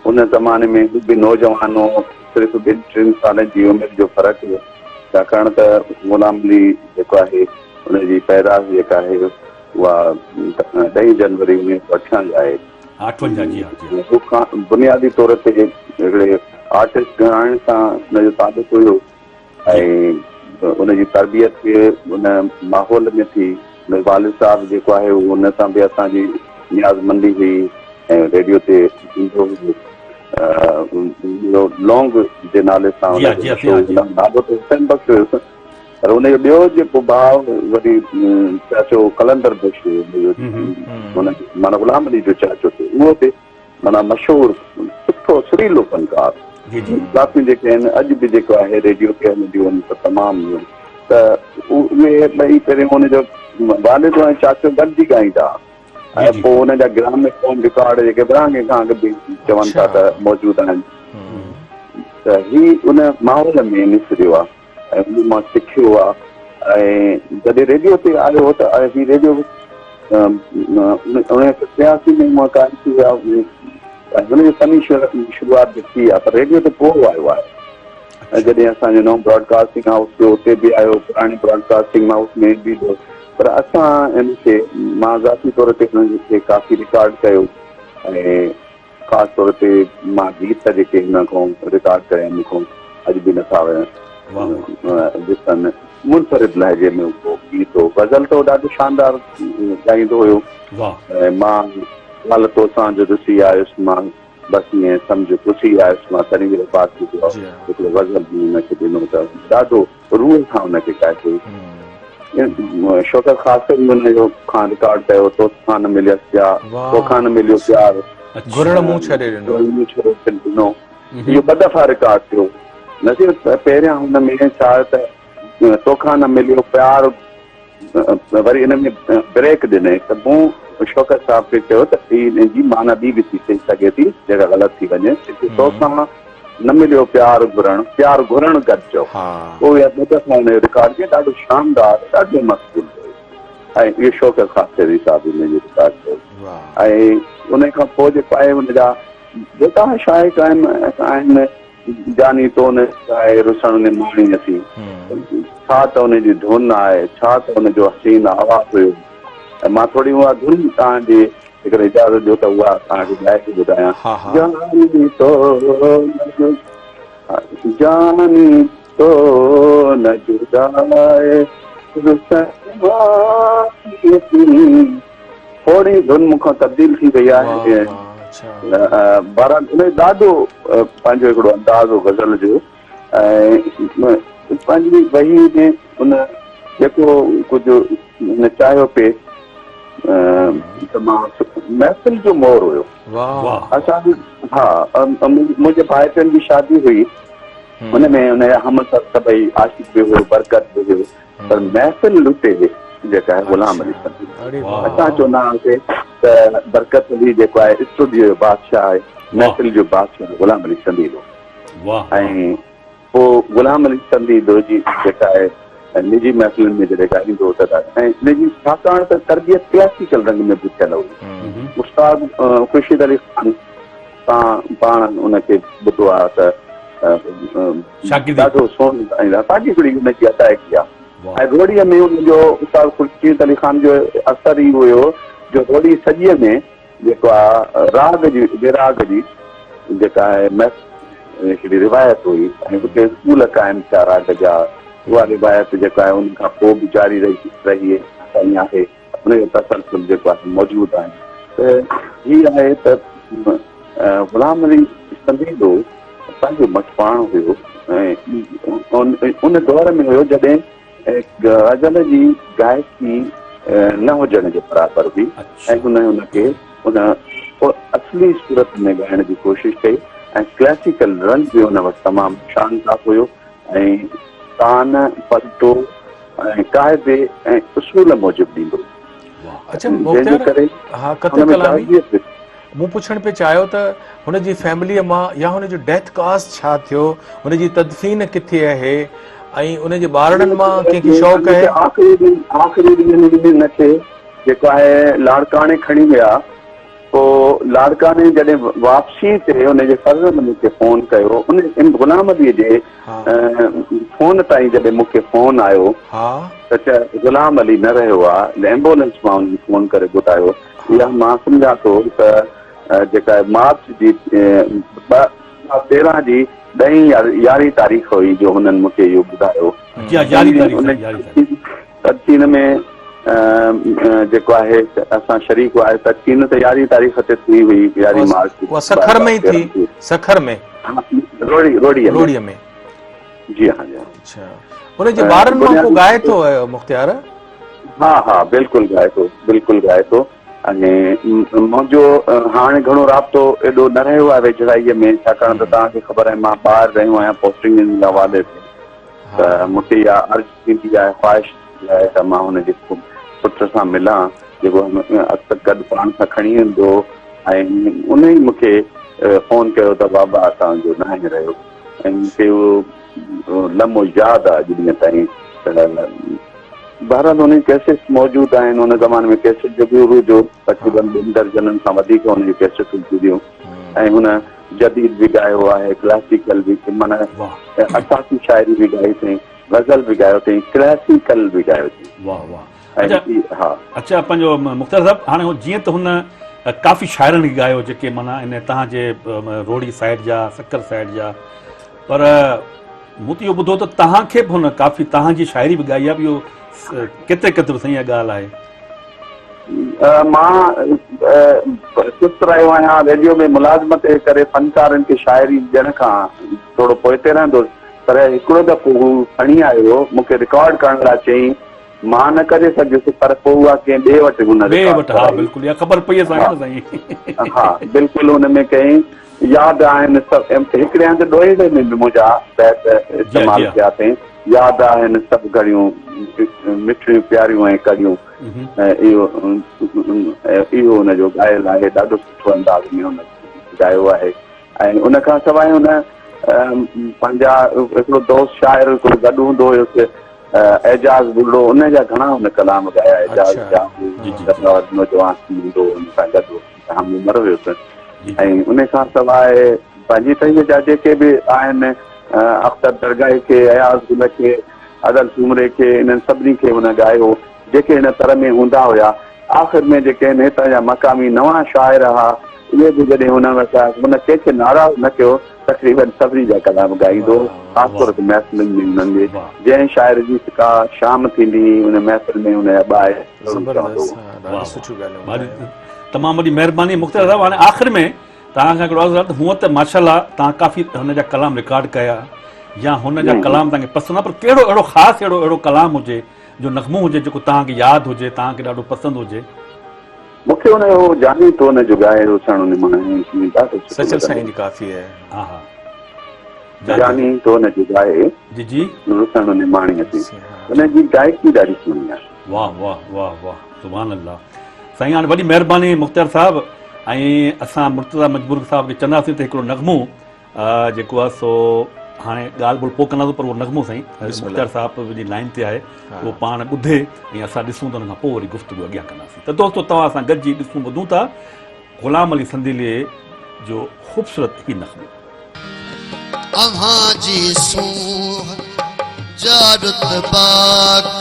उन ज़माने में बि नौजवान हो सिर्फ़ु 2-3 सालनि जी उमिरि जो फ़र्क़ु हो छाकाणि त ग़ुलाम अली जेको आहे उनजी पैदाश जेका आहे उहा 10 जनवरी 1958 आहे 58 बुनियादी तौर ते हिकिड़े आर्टिस्ट ॻाइण सां हुनजो तालुक़ु हुयो ऐं उनजी तरबियत खे उन माहौल में थी वालिद साहब जेको आहे उन सां बि असांजी नियाज़मंदी हुई ऐं रेडियो ते ईंदो हुयो लौंग जे नाले सां नालो त हुसैन बख्श हुयुसि पर उनजो ॿियो जेको भाउ वरी चाचो कलंदर बख्श हुयो माना ग़ुलाम अली जो चाचो थियो उहो बि माना मशहूरु सुठो सुरीलो फनकार काफ़ी जेके आहिनि अॼु बि जेको आहे रेडियो ते हलंदियूं आहिनि त तमामु त उहे ॿई पहिरियों हुनजो वालिद ऐं चाचो गॾिजी ॻाईंदा ऐं पोइ हुनजा ग्रामोफोन रिकॉर्ड जेके विरहाङे खां अॻु बि चवनि था त मौजूदु आहिनि। त ही उन माहौल में निसरियो आहे ऐं उन मां सिखियो आहे। ऐं जॾहिं रेडियो ते आयो हो त ही रेडियो 1983 में मां कान थी विया, हुनजी फनी शुरूआत बि थी आहे, पर रेडियो ते पोइ आयो आहे। ऐं जॾहिं असांजो नओं ब्रॉडकास्टिंग हाउस थियो उते बि आयो, पुराणे ब्रॉडकास्टिंग हाउस में बि हो, पर असां हिनखे मां ज़ाती तौर ते हिनखे काफ़ी रिकॉर्ड कयो ऐं ख़ासि तौर ते मां गीत जेके हिन खां रिकॉर्ड कया आहिनि मूंखां अॼु बि नथा ॾिसनि। मुनफ़रिद लहजे में उहो गीत हो, गज़ल त ॾाढो शानदार ॻाईंदो हुयो। ऐं मां हालतो सां जो ॾिसी आयुसि, मां बसि ईअं सम्झ पुसी आयुसि मां तॾहिं बि पास थी वियो। हिकिड़ो गज़ल बि हुनखे ॾिनो त ॾाढो रूह सां हुनखे ॻाए। शौकत ख़ासिर हुनजो खां रिकॉर्ड कयो, तोखां न मिलियसि प्यार, तोखां न मिलियो प्यार, घुरण मूं छॾे ॾिनो। इहो ॿ दफ़ा रिकॉर्ड थियो। न सिर्फ़ पहिरियां हुन में छा त तोखां न मिलियो प्यार, वरी हिन में ब्रेक ॾिनई त मूं शौकत साहब खे चयो त हिन जी माना ॿी बि थी सघे थी जेका ग़लति थी वञे। तोखां न मिलियो प्यार घुरण, प्यार घुरण गॾिजो। पोइ ॿ दफ़ा हुन जो रिकॉर्ड कयो, ॾाढो शानदार, ॾाढो मक़बूल हुयो। ऐं इहो शौकत ख़ासिर साहब हुनजो रिकॉर्ड कयो। ऐं उन खां पोइ जेको आहे हुनजा जेका शाइक आहिनि, जानी तो न आहे रुसण ने माणी नथी, छा त हुनजी धुन आहे, छा त हुनजो हसीन आवाज़ हुयो। ऐं मां थोरी उहा धुन तव्हांजे हिकिड़े इजाज़त ॾियो त उहा तव्हांखे ॻाए थी ॿुधायां। जानी तो न जुदाए थोरी धुन मूंखां तब्दील थी वई आहे। ॾाढो पंहिंजो हिकिड़ो अंदाज़ हो गज़ल जो। ऐं पंहिंजी वही में हुन जेको कुझु हुन चाहियो पिए त मां महफ़िल जो मोर हुयो असांजी। हा, मुंहिंजे भाइटनि जी शादी हुई, हुनमें हुनजा हम सभई आशिक़ बि हुयो, बरकत बि हुयो, पर महफ़िल लुटे जेका आहे गुलाम अली संधी। असां चवंदा हुआसीं त बरकत अली जेको आहे स्टूडियो जो बादशाह आहे, महफ़िल जो बादशाह गुलाम अली संधीदो। ऐं पोइ गुलाम अली संधीदो जी जेका आहे निजी महफ़िलुनि में जॾहिं ॻाईंदो हो त ऐं हिनजी छाकाणि त तरबियत क्लासिकल रंग में बि थियल हुई। उस्ताद ख़ुर्शीद अली ख़ान तव्हां पाण उनखे ॿुधो आहे त ॾाढो सोन ॻाईंदा, ॾाढी हिकिड़ी हुनजी अदायगी आहे। ऐं रोड़ीअ में हुनजो उस्ताद ख़ुर्शीद अली ख़ान जो असर ई हुयो जो रोड़ी सॼीअ में जेको आहे राग जी विराग जी जेका आहे हिकिड़ी रिवायत हुई ऐं हुते स्कूल क़ाइमु थिया राग जा। उहा रिवायत जेका आहे उन खां पोइ बि जारी रही आहे, हुनजो तसलसल जेको आहे मौजूदु आहे। त हीअ आहे त गुलाम अली संधीदो पंहिंजो मचपाण हुयो ऐं उन दौर में हुयो जॾहिं गज़ल जी गायकी न हुजण जे बराबरि हुई। ऐं हुनखे उन असली सूरत में ॻाइण जी कोशिशि कई ऐं क्लासिकल रंग बि हुन वटि तमामु शानदार हुयो ऐं तान पलटो ऐं क़ाइदे ऐं उसूल मूजिबि ॾींदो। जंहिंजे करे मूं पुछण पे चाहियो त हुनजी फैमिलीअ मां या हुनजो डेथ कास्ट छा थियो, हुनजी तदफ़ीन किथे आहे ऐं उनजे ॿारनि मां कंहिंखे शौक़ु आहे? आख़िरी ॾींहं हिनखे जेको आहे लाड़काणे खणी विया। पोइ लाड़काणे जॾहिं वापसी ते हुनजे फर्ज़ंद मूंखे फ़ोन कयो, उन गुलाम अलीअ जे फ़ोन ताईं जॾहिं मूंखे फ़ोन आयो त गुलाम अली न रहियो आहे। एम्बुलेंस मां हुनखे फ़ोन करे ॿुधायो। इहा मां सम्झां थो त जेका आहे मार्च जी 2013 जी 11 तारीख़ हुई जो हुननि मूंखे इहो ॿुधायो। तदफ़ीन में जेको आहे असां शरीक आहे, तदफ़ीन त 11 तारीख़ ते थी हुई, 11 मार्च सखर में थी, सखर में रोड़ीअ में। जी हाँ जी। अच्छा, हुनजे ॿारनि मां को ॻाए थो मुख़्तियार? हा बिल्कुलु ॻाए थो, बिल्कुलु ॻाए थो। ऐं मुंहिंजो हाणे घणो राब्तो एॾो न रहियो आहे वेझड़ाईअ में, छाकाणि त तव्हांखे ख़बर आहे मां ॿाहिरि रहियो आहियां पोस्टिंग जे हवाले ते। त मूंखे इहा अर्ज़ु थींदी आहे, ख़्वाहिश आहे त मां हुनजे पुट सां मिलां जेको अक्सर गॾु पाण सां खणी ईंदो ऐं उन ई मूंखे फ़ोन कयो त बाबा असांजो न आहे रहियो ऐं मूंखे उहो लम्हो यादि आहे अॼु ॾींहं ताईं त बहरहाल उन कैसेट्स मौजूदु आहिनि उन ज़माने में कैसेट जो बि हुओ तक़रीबन 2 दर्जननि खां वधीक हुन जी कैसेटूं थींदियूं ऐं हुन जदीद बि ॻायो आहे क्लासिकल बि माना असांजी शाइरी बि ॻाई अथई गज़ल बि ॻायो अथई क्लासिकल बि ॻायो अथई वाह वाह हा अच्छा पंहिंजो मुख़्तार साहिबु हाणे जीअं त हुन काफ़ी शाइरनि खे ॻायो जेके माना इन तव्हांजे रोड़ी साइड जा सक्कर साइड जा पर मूं त इहो ॿुधो त तव्हांखे बि हुन काफ़ी तव्हांजी शाइरी बि ॻाई आहे इहो केतिरो सही ॻाल्हि आहे मां सुस्त रहियो आहियां रेडियो में मुलाज़मत जे करे फनकारनि खे शाइरी ॾियण खां थोरो पोइते रहंदुसि पर हिकिड़ो दफ़ो हू खणी आयो मूंखे रिकॉर्ड करण लाइ चयईं मां न करे सघियुसि पर पोइ उहा कंहिं ॿिए वटि हुन ख़बर पई हा बिल्कुलु हुन में कयईं यादि आहिनि सभु हिकिड़े हंधि ॾोहे में बि मुंहिंजा बैत इस्तेमालु कया अथई यादि आहिनि सभु घड़ियूं मिठियूं प्यारियूं ऐं कड़ियूं ऐं इहो हुनजो ॻायल आहे ॾाढो सुठो अंदाज़ में हुन ॻायो आहे ऐं उन खां सवाइ हुन पंहिंजा हिकिड़ो दोस्त शाइर हिकिड़ो गॾु हूंदो हुयुसि एजाज़ बुल्लो उन जा घणा हुन कलाम ॻाया एजाज़ जा नौजवान हूंदो हुन सां गॾु हम उमिरि हुयुसि ऐं उन खां सवाइ पंहिंजी तईअ जा जेके बि आहिनि अख़्तर दरगाही खे अयाज़ गुल खे अदल सूमरे खे इन्हनि सभिनी खे हुन ॻायो जेके हिन तरह में हूंदा हुआ आख़िर में जेके आहिनि हितां जा मक़ामी नवां शाइर हुआ उहे बि जॾहिं हुन वटि हुन कंहिंखे नाराज़ न कयो तक़रीबन सभिनी जा कलाम ॻाईंदो ख़ासि तौर ते महफ़िलुनि में हुननि जे जंहिं शाइर जी का शाम थींदी हुई उन महफ़िल में हुन जा ॿाए तमामु वॾी महिरबानी मुख़्तार साहिबु हाणे आख़िर में तव्हांखां हिकिड़ो अर्ज़ु आहे हूअं त माशाल्लाह तव्हां काफ़ी हुन जा कलाम रिकॉर्ड कया या हुन जा कलाम तव्हांखे पसंदि आहे पर कहिड़ो अहिड़ो ख़ासि अहिड़ो कलाम हुजे जो नग़मो हुजे जेको तव्हांखे यादि हुजे तव्हांखे ॾाढो पसंदि हुजे मूंखे हुनजो जानी तो हुनजो ॻाए काफ़ी आहे हा हा जानी तो हुनजो ॻाए जी जी रुसण माणी अची हुनजी गायकी ॾाढी सुहिणी आहे वाह वाह वाह वाह सुभान अल्लाह साईं हाणे वॾी महिरबानी मुख़्तार साहिबु ऐं असां मुर्तज़ा मजबूर साहिब खे चवंदासीं त हिकिड़ो नग़मो जेको आहे सो हाणे ॻाल्हि ॿोल पोइ कंदासीं पर उहो नग़मो साईं मुख़्तार साहिब जी लाइन ते आहे उहो पाण ॿुधे ऐं असां ॾिसूं त हुन खां पोइ वरी गुफ़्तगू अॻियां कंदासीं त दोस्तो तव्हां असां गॾिजी ॾिसूं ॿुधूं था ग़ुलाम अली संदीलीअ जो ख़ूबसूरत ई नग़मो अव्हांजी सूह जा रुतबा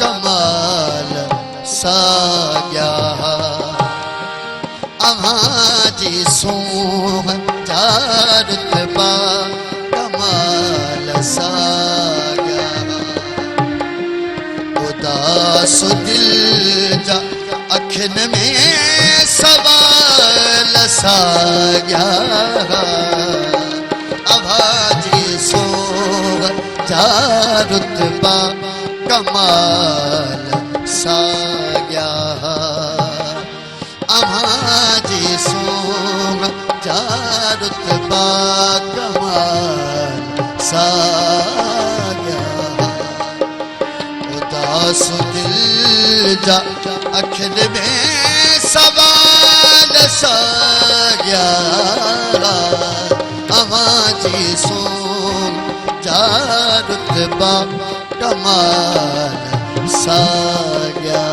कमाल साॻिया अव्हांजी सूह जा रुतबा कमाल साॻिया उदास दिल जा अखियुनि में सवाल साॻिया अव्हांजी सूह जा रुतबा कमाल साॻिया अव्हांजी सूह जा रुतबा कमाल साॻिया उदास दिल जा अखियुनि में सवाल साॻिया अव्हांजी सूह जा रुतबा कमाल साॻिया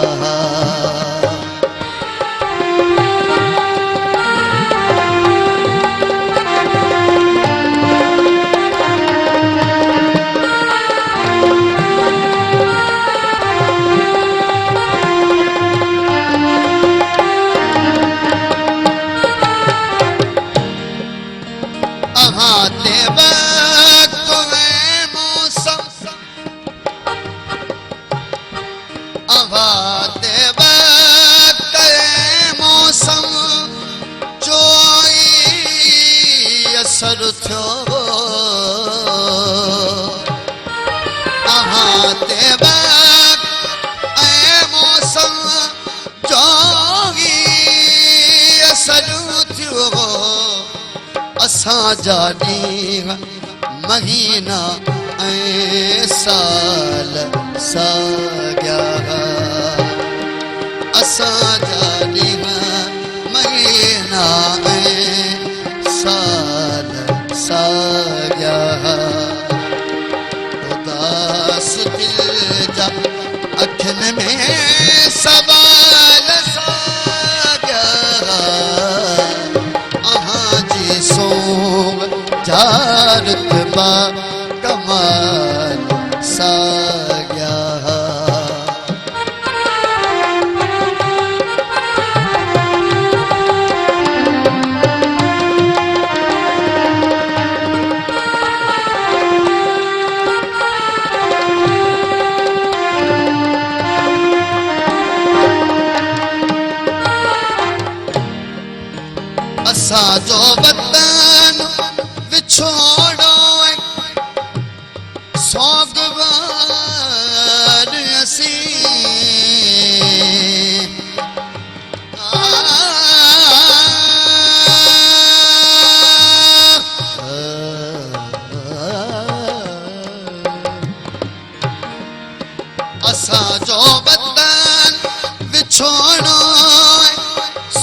असांजा ॾींहं महीना ऐं साल साॻिया में सवाल साॻिया अहां जी सोम जारत बा कमाल साॻिया असांजो वतन विछोड़ो सोगवार असीं असांजो वतन विछोड़ो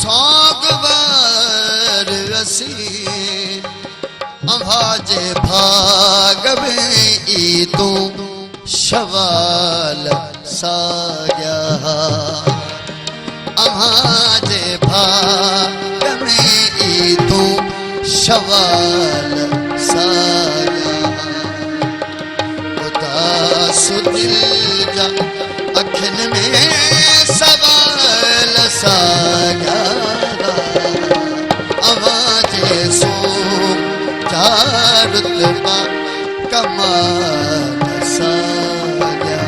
सोगवार असीं अभाजे भाग में ई तू शवाल साॻिया अभाजे भाग में ई तू शवाल साॻिया उदास दिल जा अखियुनि में सवाल साॻिया अवाजे सो जारत बा कमाल साॻिया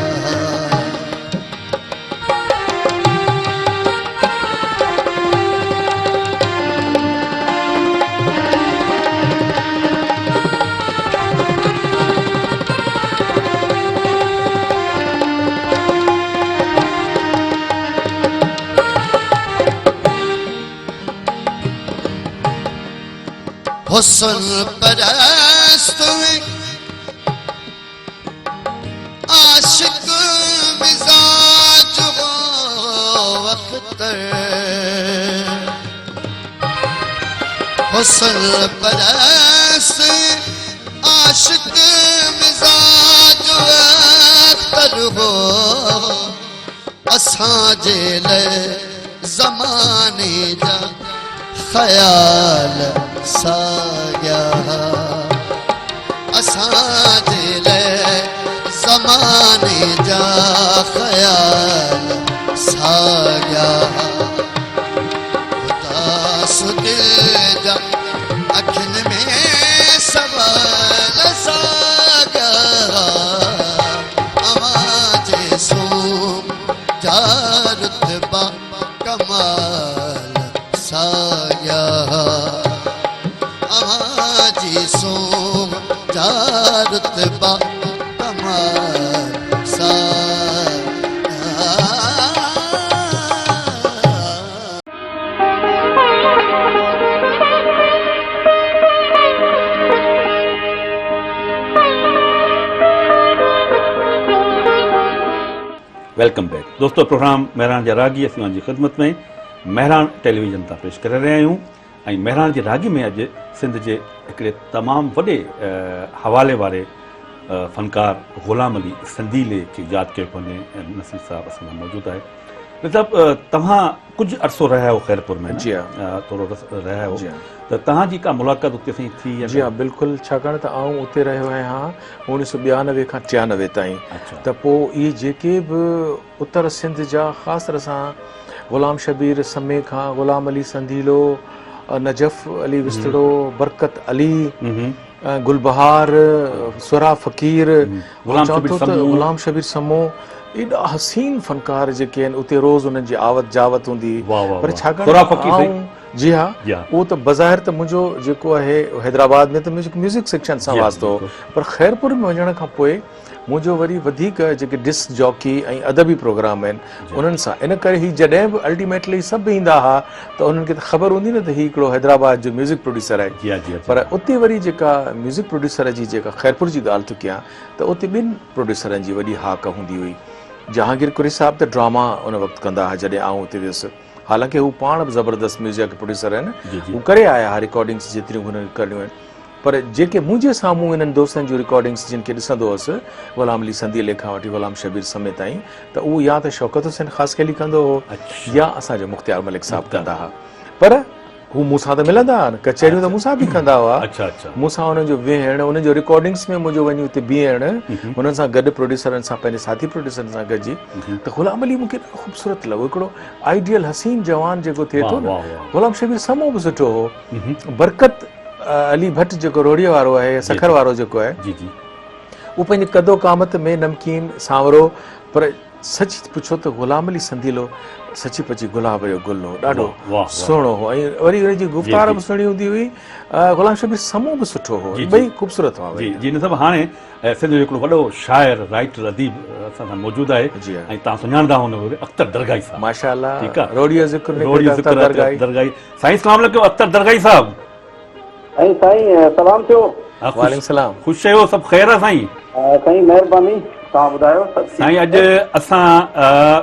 हुस्न परस्त में आशिक मिजाज हो अख्तर हुस्न परस्त आशिक मिजाज अख्तर हो असांजे लाइ ज़माने जा ख़याल साॻिया असांजे लाइ ज़माने जा ख़याल साॻिया उदास दिल जा अखियुनि में सवाल साॻिया अवाजे सोम जारत बा कमाल साॻिया अवाजी सोम जारत बा कमाल साॻिया वेलकम बैक दोस्तों प्रोग्राम महिराण जा रागी असीं जी ख़िदमत में महिराण टेलीविजन तां पेश करे रहिया आहियूं ऐं महिराण जे रागी में अॼु सिंध जे हिकिड़े तमामु वॾे हवाले वारे फनकार ग़ुलाम अली संदीले खे यादि कयो वञे ऐं नसीर साहिबु असां सां मौजूदु आहे मतिलबु तव्हां कुझु अरसो रहिया हो ख़ैरपुर में जी हा थोरो रहिया हो जी हा त तव्हांजी का मुलाक़ात उते सां थी जी हा बिल्कुलु छाकाणि त आउं उते रहियो आहियां 1992 खां 93 ताईं अच्छा त पोइ इहे जेके बि उत्तर सिंध जा ख़ासि तरह सां ग़ुलाम शबीर समे खां ग़ुलाम अली संदीलो नजफ़ अली विस्तड़ो बरकत अली गुलबहार सुरा फ़कीर ग़ुलाम शबीर समो एॾा हसीन फनकार जेके आहिनि उते रोज़ उन्हनि जी आवत जावत हूंदी पर छाकाणि जी हा उहो त बज़ाहिर त मुंहिंजो जेको आहे हैदराबाद में त म्यूज़िक सेक्शन सां वास्तो पर ख़ैरपुर में वञण खां पोइ मुंहिंजो वरी वधीक जेके डिस्क जॉकी ऐं अदबी प्रोग्राम आहिनि उन्हनि सां इन करे ही जॾहिं बि अल्टीमेटली सभु ईंदा हुआ त उन्हनि खे त ख़बर हूंदी न त हीउ हिकिड़ो हैदराबाद जो म्यूज़िक प्रोड्यूसर आहे पर उते वरी जेका म्यूज़िक प्रोड्यूसर जी जेका ख़ैरपुर जी ॻाल्हि थो कयां त उते ॿिनि प्रोड्यूसरनि जी वॾी हाक हूंदी हुई जहांगीर कुरी साहब त ड्रामा उन वक़्तु कंदा हुआ जॾहिं आउं उते वियुसि हालांकि हू पाण बि ज़बरदस्त म्यूज़िक प्रोड्यूसर आहिनि हू करे आया हुआ रिकॉर्डिंग्स जेतिरियूं हुननि करियूं आहिनि पर जेके मुंहिंजे साम्हूं इन्हनि दोस्तनि जूं रिकॉर्डिंग्स जिन खे ॾिसंदो हुअसि ग़ुलाम अली संधी खां वठी ग़ुलाम शबीर समेत ताईं, त उहो या त शौकत हुसैन ख़ासि कैली कंदो हो या असांजो मुख़्तियार मलिक साहिबु कंदा हुआ। पर हू मूंसां त मिलंदा हुआ, कचहरियूं त मूंसां बि कंदा हुआ, मूंसां हुननि जो वेहण, हुननि जो रिकॉर्डिंग्स में मुंहिंजो वञी हुते बीहण, हुननि सां गॾु प्रोड्यूसरनि सां, पंहिंजे साथी प्रोड्यूसरनि सां गॾिजी, त ग़ुलाम अली मूंखे ॾाढो ख़ूबसूरत लॻो। हिकिड़ो आइडियल हसीन जवान जेको थिए थो न, ग़ुलाम शबीर समूह बि सुठो हो। बरकत अली भट्ट जेको रोड़ीअ वारो आहे, सखर वारो जेको आहे, उहो पंहिंजे कदो क़ामत में नमकीन सांवरो, पर सची पुछो त ग़ुलाम अली संधीलो सची पची गुलाब जो गुल हो, ॾाढो सुहिणो हो, ऐं वरी हुनजी गुफ़्तार बि सुहिणी हूंदी हुई। ग़ुलाम शबीर समूह बि सुठो हो, ॿई ख़ूबसूरत हुआ। जी जी, इन सभु हाणे सिंध जो हिकिड़ो वॾो शाइर, राइटर, अदीब असां सां मौजूदु आहे, ऐं तव्हां सुञाणंदा हूंदव, अख्तर दरगाई साहब। माशाअल्लाह, ठीकु आहे, रोड़ीअ ज़िक्र दरगाई। साईं अस्सलाम वालेकुम, अख्तर दरगाई साहब। ऐं साईं सलाम थियो। वालेकुम सलाम। ख़ुशि आहियो, सभु ख़ैर आहे साईं? साईं महिरबानी, तव्हां ॿुधायो। साईं अॼु असां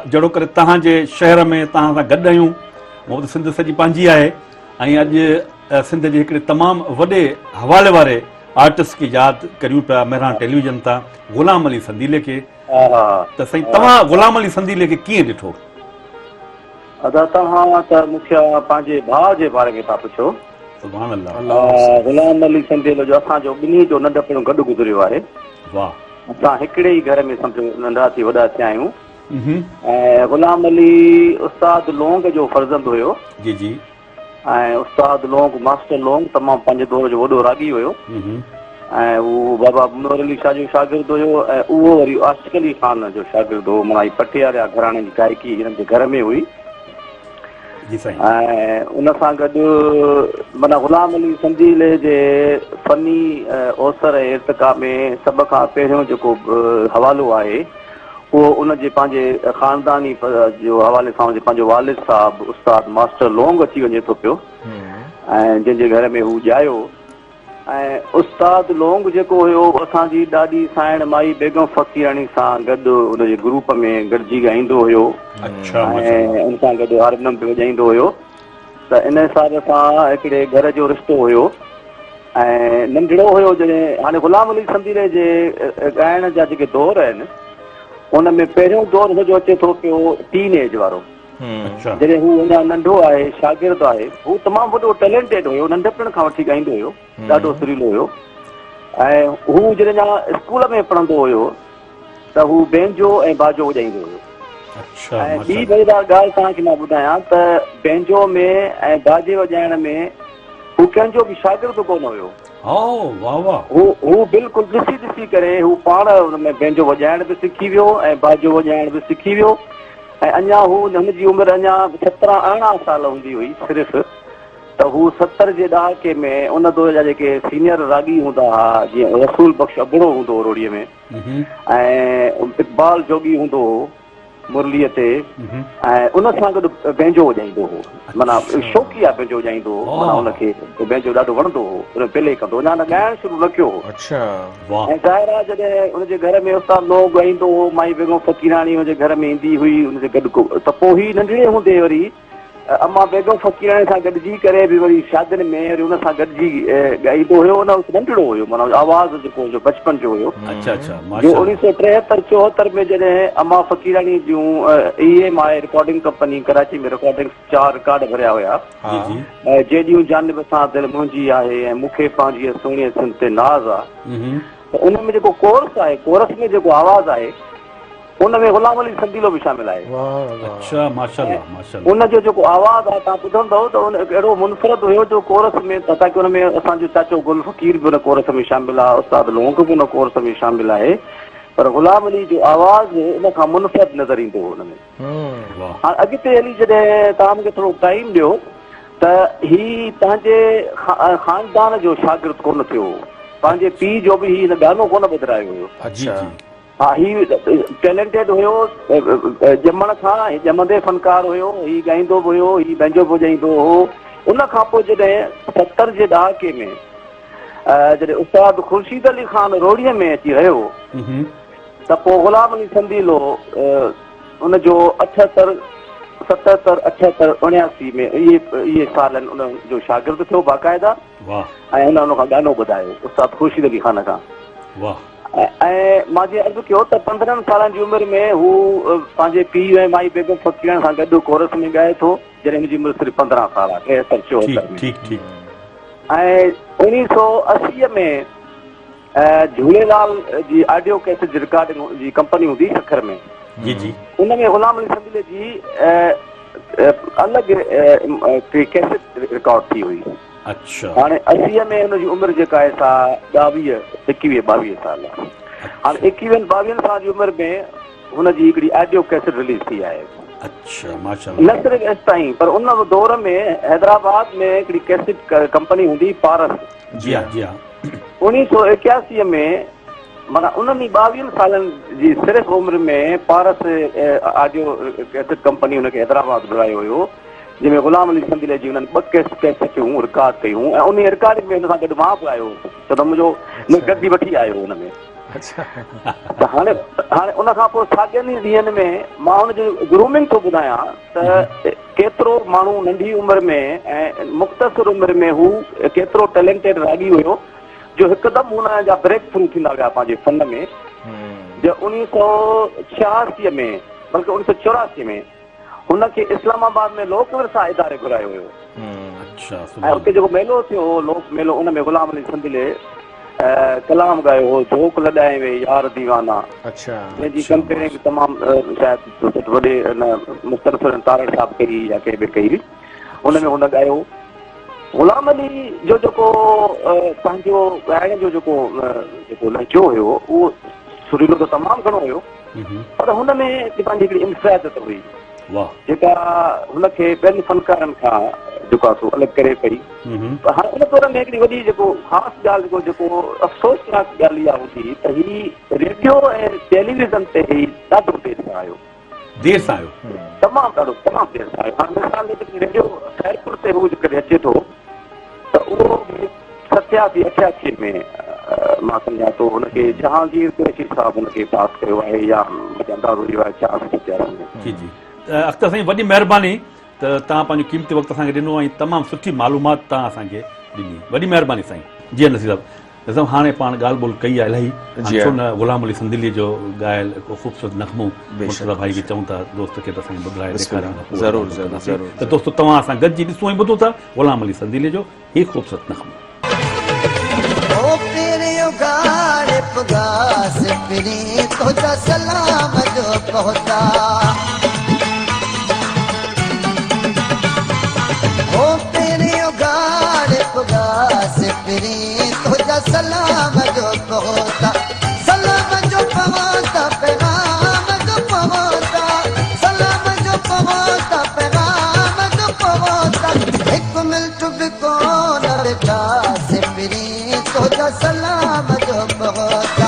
जहिड़ो करे तव्हांजे शहर में तव्हां सां गॾु आहियूं, मूं वटि सिंध सॼी पंहिंजी आहे, ऐं अॼु सिंध जे हिकिड़े तमामु वॾे हवाले वारे आर्टिस्ट खे यादि करियूं पिया, मेहरान टेलीविज़न तां, ग़ुलाम अली संधीले खे। त साईं तव्हां ग़ुलाम अली संधीले खे कीअं ॾिठो? तव्हां त मूंखे पंहिंजे भाउ जे बारे में था पुछो। सुभान अल्लाह। ग़ुलाम अली संधीले जो असांजो ॿिन्ही जो नंढपण गॾु गुज़रियो आहे। वाह। असां हिकिड़े ई घर में सम्झो नंढा थी वॾा थिया आहियूं। ऐं ग़ुलाम अली उस्ताद लोंग जो फर्ज़ंद हुयो। जी जी। ऐं उस्ताद लोंग, मास्टर लोंग तमामु पंहिंजे दौर जो वॾो रागी हुयो, ऐं उहो बाबा मुनवर अली शाह जो शागिर्द हुयो, ऐं उहो वरी आशिक़ अली ख़ान जो शागिर्द हो। माना पटियाला घराणे जी गायकी हिननि जे घर में हुई। ऐं उन सां गॾु माना ग़ुलाम अली संधीले जे फ़नी ओसर ऐं इर्तिका में सभ खां पहिरियों जेको हवालो आहे उहो उनजे पंहिंजे ख़ानदानी जो हवाले सां पंहिंजो वालिद साहिबु उस्ताद मास्टर लोंग अची वञे थो पियो, ऐं जंहिंजे घर में हू ॼायो। ऐं उस्ताद लोंग जेको हुयो असांजी ॾाढी साइण माई बेगम फ़क़ीरानी सां गॾु उनजे ग्रुप में गॾिजी ॻाईंदो हुयो, ऐं उन सां गॾु हारमोनियम बि वॼाईंदो हुयो। त इन हिसाब सां हिकिड़े घर जो रिश्तो हुयो। ऐं नंढिड़ो हुयो जॾहिं हाणे ग़ुलाम अली संधीले जे ॻाइण जा जेके दौर आहिनि उन में पहिरियों दौर हुनजो अचे थो पियो टीन एज वारो, जॾहिं हू अञा नंढो आहे, शागिर्द आहे। हू तमामु वॾो टैलेंटेड हुयो, नंढपण खां वठी ॻाईंदो हुयो, ॾाढो सुरीलो हुयो। ऐं हू जॾहिं अञा स्कूल में पढ़ंदो हुयो त हू बैंजो ऐं बाजो वॼाईंदो हुयो। ऐं ॿी मज़ेदार ॻाल्हि तव्हांखे मां ॿुधायां त बैंजो में ऐं बाजे वॼाइण में हू कंहिंजो बि शागिर्द कोन हुयो। हू बिल्कुलु ॾिसी ॾिसी करे हू पाण हुन में बैंजो वॼाइण बि सिखी वियो ऐं बाजो वॼाइण बि सिखी वियो। ऐं अञा हू हुनजी उमिरि अञा 17-18 साल हूंदी हुई सिर्फ़ु, त हू 70 जे ॾहाके में उन दौर जा जेके सीनियर रागी हूंदा हुआ, जीअं रसूल बख़्श अबड़ो हूंदो हो रोड़ीअ में, ऐं इक़बाल जोगी हूंदो हो मुरलीअ ते, ऐं उन सां गॾु बैंजो वॼाईंदो हो। माना शौक़िया बैंजो वॼाईंदो हो, माना हुनखे बैंजो ॾाढो वणंदो हो, उन पहले कंदो, अञा न ॻाइणु शुरू न कयो हो। ऐं ज़ाहिर आहे जॾहिं हुनजे घर में उस्ताद लोग ॻाईंदो हो, माई बेगम फ़क़ीरानी हुनजे घर में ईंदी हुई हुनजे गॾु, त पोइ ही नंढिड़े हूंदे वरी अम्मा बेगम फ़क़ीरानी सां गॾिजी करे बि वरी शादियुनि में वरी हुन सां गॾिजी ॻाईंदो हुयो। हुन नंढिड़ो हुयो, माना आवाज़ जेको जो बचपन जो हुयो। जो 1973-74 में जॾहिं अम्मा फ़क़ीरानी जूं EMI रिकॉर्डिंग कंपनी कराची में रिकॉर्डिंग 4 रिकॉर्ड भरिया हुया, जेॾियूं जानिब सां दिलि मुंहिंजी आहे ऐं मूंखे पंहिंजी सुहिणी सिंध ते नाज़ आहे, त उन में जेको कोरस आहे, कोरस में जेको आवाज़ आहे उन में ग़ुलाम अली संधीलो बि शामिल आहे। उनजो जेको आवाज़ आहे तव्हां ॿुधंदव त उन अहिड़ो मुनफ़रद हुयो जो कोरस में, ताकी हुन में असांजो चाचो गुल फ़कीर बि उन कोरस में शामिल आहे, उस्ताद लोंग बि उन कोरस में शामिल आहे, पर ग़ुलाम अली जो आवाज़ उन खां मुनफ़रद नज़र ईंदो हो हुन में। हाणे अॻिते हली जॾहिं तव्हां मूंखे थोरो टाइम ॾियो त ही तव्हांजे ख़ानदान जो शागिर्द कोन थियो, पंहिंजे पीउ जो बि ही गानो कोन ॿुधायो हुयो। हा, ही टैलेंटेड हुयो ॼमण खां, ॼमंदे फनकार हुयो, ही ॻाईंदो बि हुयो, ही बैंजो बि वॼाईंदो हो। उन खां पोइ जॾहिं 70 जे ॾहाके में जॾहिं उस्ताद ख़ुर्शीद अली ख़ान रोड़ीअ में अची रहियो त पोइ ग़ुलाम अली संधीलो उनजो 78 77, 78, 79 में इहे साल आहिनि उन जो शागिर्द थियो बाक़ाइदा वाह ऐं हुन खां गानो ॿुधायो उस्ताद ख़ुर्शीद अली खान खां। वाह ऐं मां जीअं अर्ज़ु कयो त 15 सालनि जी उमिरि में हू पंहिंजे पीउ ऐं माई बेगम फ़कीरनि सां गॾु कोरस में ॻाए थो जॾहिं हुनजी उमिरि सिर्फ़ु 15 साल आहे 73 में। ठीक ठीक ऐं 1980 में Jhulelal ji audio cassette recording जी कंपनी हूंदी सखर में, जी जी उन में ग़ुलाम अली संदीले जी अलॻि कैसेट रिकॉर्ड थी हुई। अच्छा हाणे 80 में हुनजी उमिरि जेका आहे सा 21-22 साल आहे। हाणे 21-22 साल जी उमिरि में हुनजी हिकिड़ी ऑडियो कैसेट रिलीज़ थी आहे। अच्छा माशाल्लाह। न सिर्फ़ु एसि ताईं पर उन दौर में हैदराबाद में हिकिड़ी कैसेट कंपनी हूंदी पारस। जी हाँ जी हाँ 1981 में माना उन्हनि 22 सालनि जी सिर्फ़ु उमिरि में पारस ऑडियो कैसेट कंपनी हुनखे हैदराबाद घुरायो हुयो जंहिंमें ग़ुलाम अली संदीले जी हुननि 2 कैसेटूं रिकॉर्ड कयूं ऐं उन रिकॉर्डिंग में हुन सां गॾु मां बि आयो छो त मुंहिंजो गॾी वठी आयो हुन में। त हाणे उन खां पोइ साॻियनि ई ॾींहंनि में मां हुनजो ग्रूमिंग थो ॿुधायां त केतिरो माण्हू नंढी उमिरि में ऐं मुख़्तसिर उमिरि में हू केतिरो टैलेंटेड राॻी हुयो जो हिकदमि हुन जा ब्रेक थ्रू थींदा विया पंहिंजे फन में। जो 1986 में बल्कि 1984 में हुनखे इस्लामाबाद में लोक विरसा इदारे घुरायो हुयो। अच्छा ऐं हुते जेको मेलो थियो लोक मेलो उन में ग़ुलाम अली संदीले कलाम ॻायो हो झोक लॾाए वे यार दीवाना। अच्छा जंहिंजी कंपेयरिंग तमामु शायदि वॾे मुस्तनफ़िर तारड़ साहब कई या कंहिं बि कई उन में हुन ॻायो। ग़ुलाम अली जो जेको पंहिंजो ॻाइण जो जेको लहजो हुयो उहो सुरीलो त तमामु घणो हुयो पर हुन में पंहिंजी हिकिड़ी इंफ़िरादत हुई जेका हुनखे ॿियनि फनकारनि खां जेको आहे सो अलॻि करे पई। हाणे उन दौर में हिकिड़ी वॾी जेको ख़ासि ॻाल्हि जेको अफ़सोसनाक ॻाल्हि इहा हूंदी त ही रेडियो ऐं टेलीविज़न ते ही ॾाढो देरि सां आयो। तमामु देरि सां आयो। हाणे मिसाल जे तौर रेडियो ख़ैरपुर ते हू जेकॾहिं अचे थो त उहो 87-88 में मां सम्झां थो हुनखे जहांगीर कुरैशी साहब हुनखे पास कयो आहे या अंदाज़ो इहो आहे 84 में। जी जी अख़्तर साईं वॾी महिरबानी त तव्हां पंहिंजो क़ीमती वक़्तु असांखे ॾिनो ऐं तमामु सुठी मालूमात तव्हां असांखे ॾिनी वॾी महिरबानी साईं। जी नसीर साहब ॾिसो हाणे पाण ॻाल्हि ॿोल कई आहे इलाही छो न ग़ुलाम अली संदीली जो ॻायल हिकु ख़ूबसूरत नग़मो मुर्तज़ा भाई खे चऊं था दोस्त खे त असांखे ॿुधाए ॾेखारियूं। ज़रूरु त दोस्तो तव्हां असां गॾिजी ॾिसूं ऐं ॿुधो था ग़ुलाम अली संदीली जो हीउ ख़ूबसूरत नग़मो। सलाम जो पहुता सलाम जो पहुता पैगाम जो पहुता सलाम जो पहुता पैगाम जो पहुता एक मिनट भी कौन बेटा से फिरी तो सलाम जो पहुता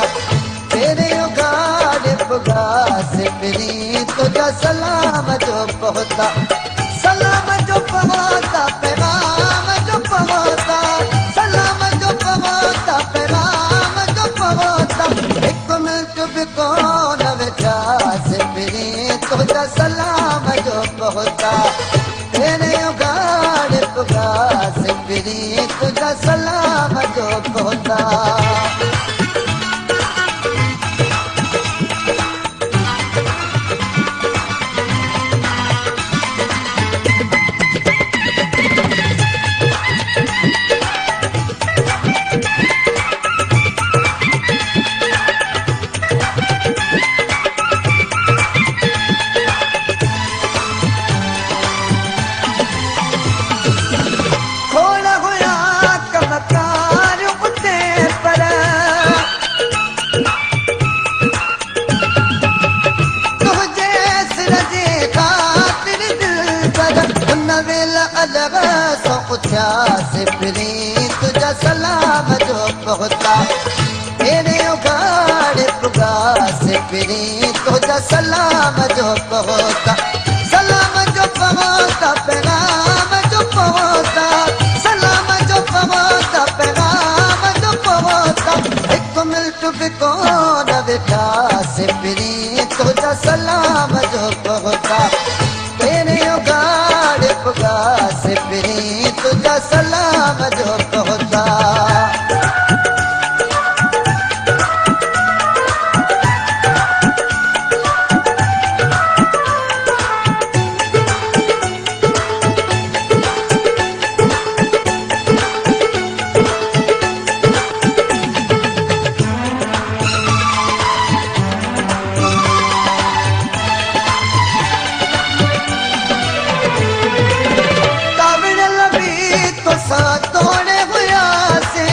तेरे उगाड़ पुगा से फिरी तो सलाम जो पहुता सलाम जो पहुता पैगाम जो पहुता सलाम जो पहुता पैगाम जो पहुता एक मिनट भी कौन बेटा से फिरी तुझा सलाम जो पहुता तेरे उगाड़ पुगा से फिरी तुझा सलाम जो पहुता। तुझा सलाम जो पहुता तेरे उगाड़ पुगा से फिरी तुझा सलाम जो पहुता सलाम जो पहुता पैगाम जो पहुता सलाम जो पहुता पैगाम जो पहुता एक मिनट भी कौन बेटा से फिरी तुझा सलाम जो पहुता तेरे से फिरी तुझा सलाम जो पहुता तोड़े हुआ से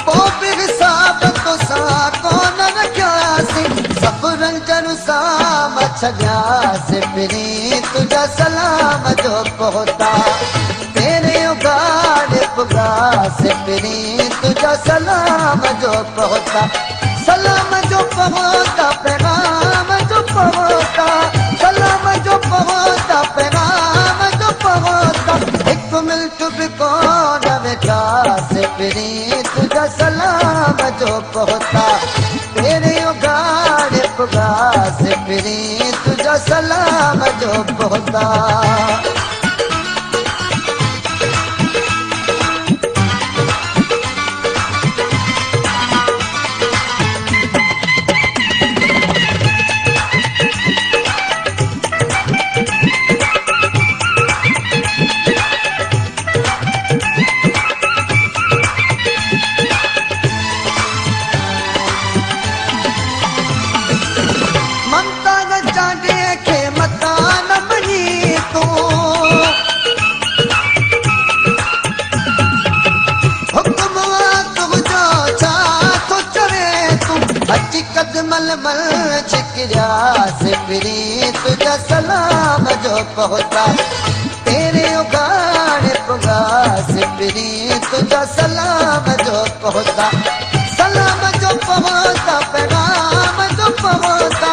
ओ फिर साब तो सा कौन रखा से सब रंजन साम छलिया से फिरी तुझा सलाम जो पहुता तेरे उगाड़ पुगा से फिरी तुझा सलाम जो पहुता सलाम जो पहुता पैगाम जो पहुता सलाम जो पहुता पैगाम जो पहुता एक मिनट भी कौन बेटा से फिरी तुझा सलाम जो पहुता तेरे उगाड़ पुगा से फिरी तुझा सलाम जो पहुता मल छिकरिया से फिरी तुझा सलाम जो पहुता तेरे उगाड़ पुगा से फिरी तुझा सलाम जो पहुता सलाम जो पहुता पैगाम जो पहुता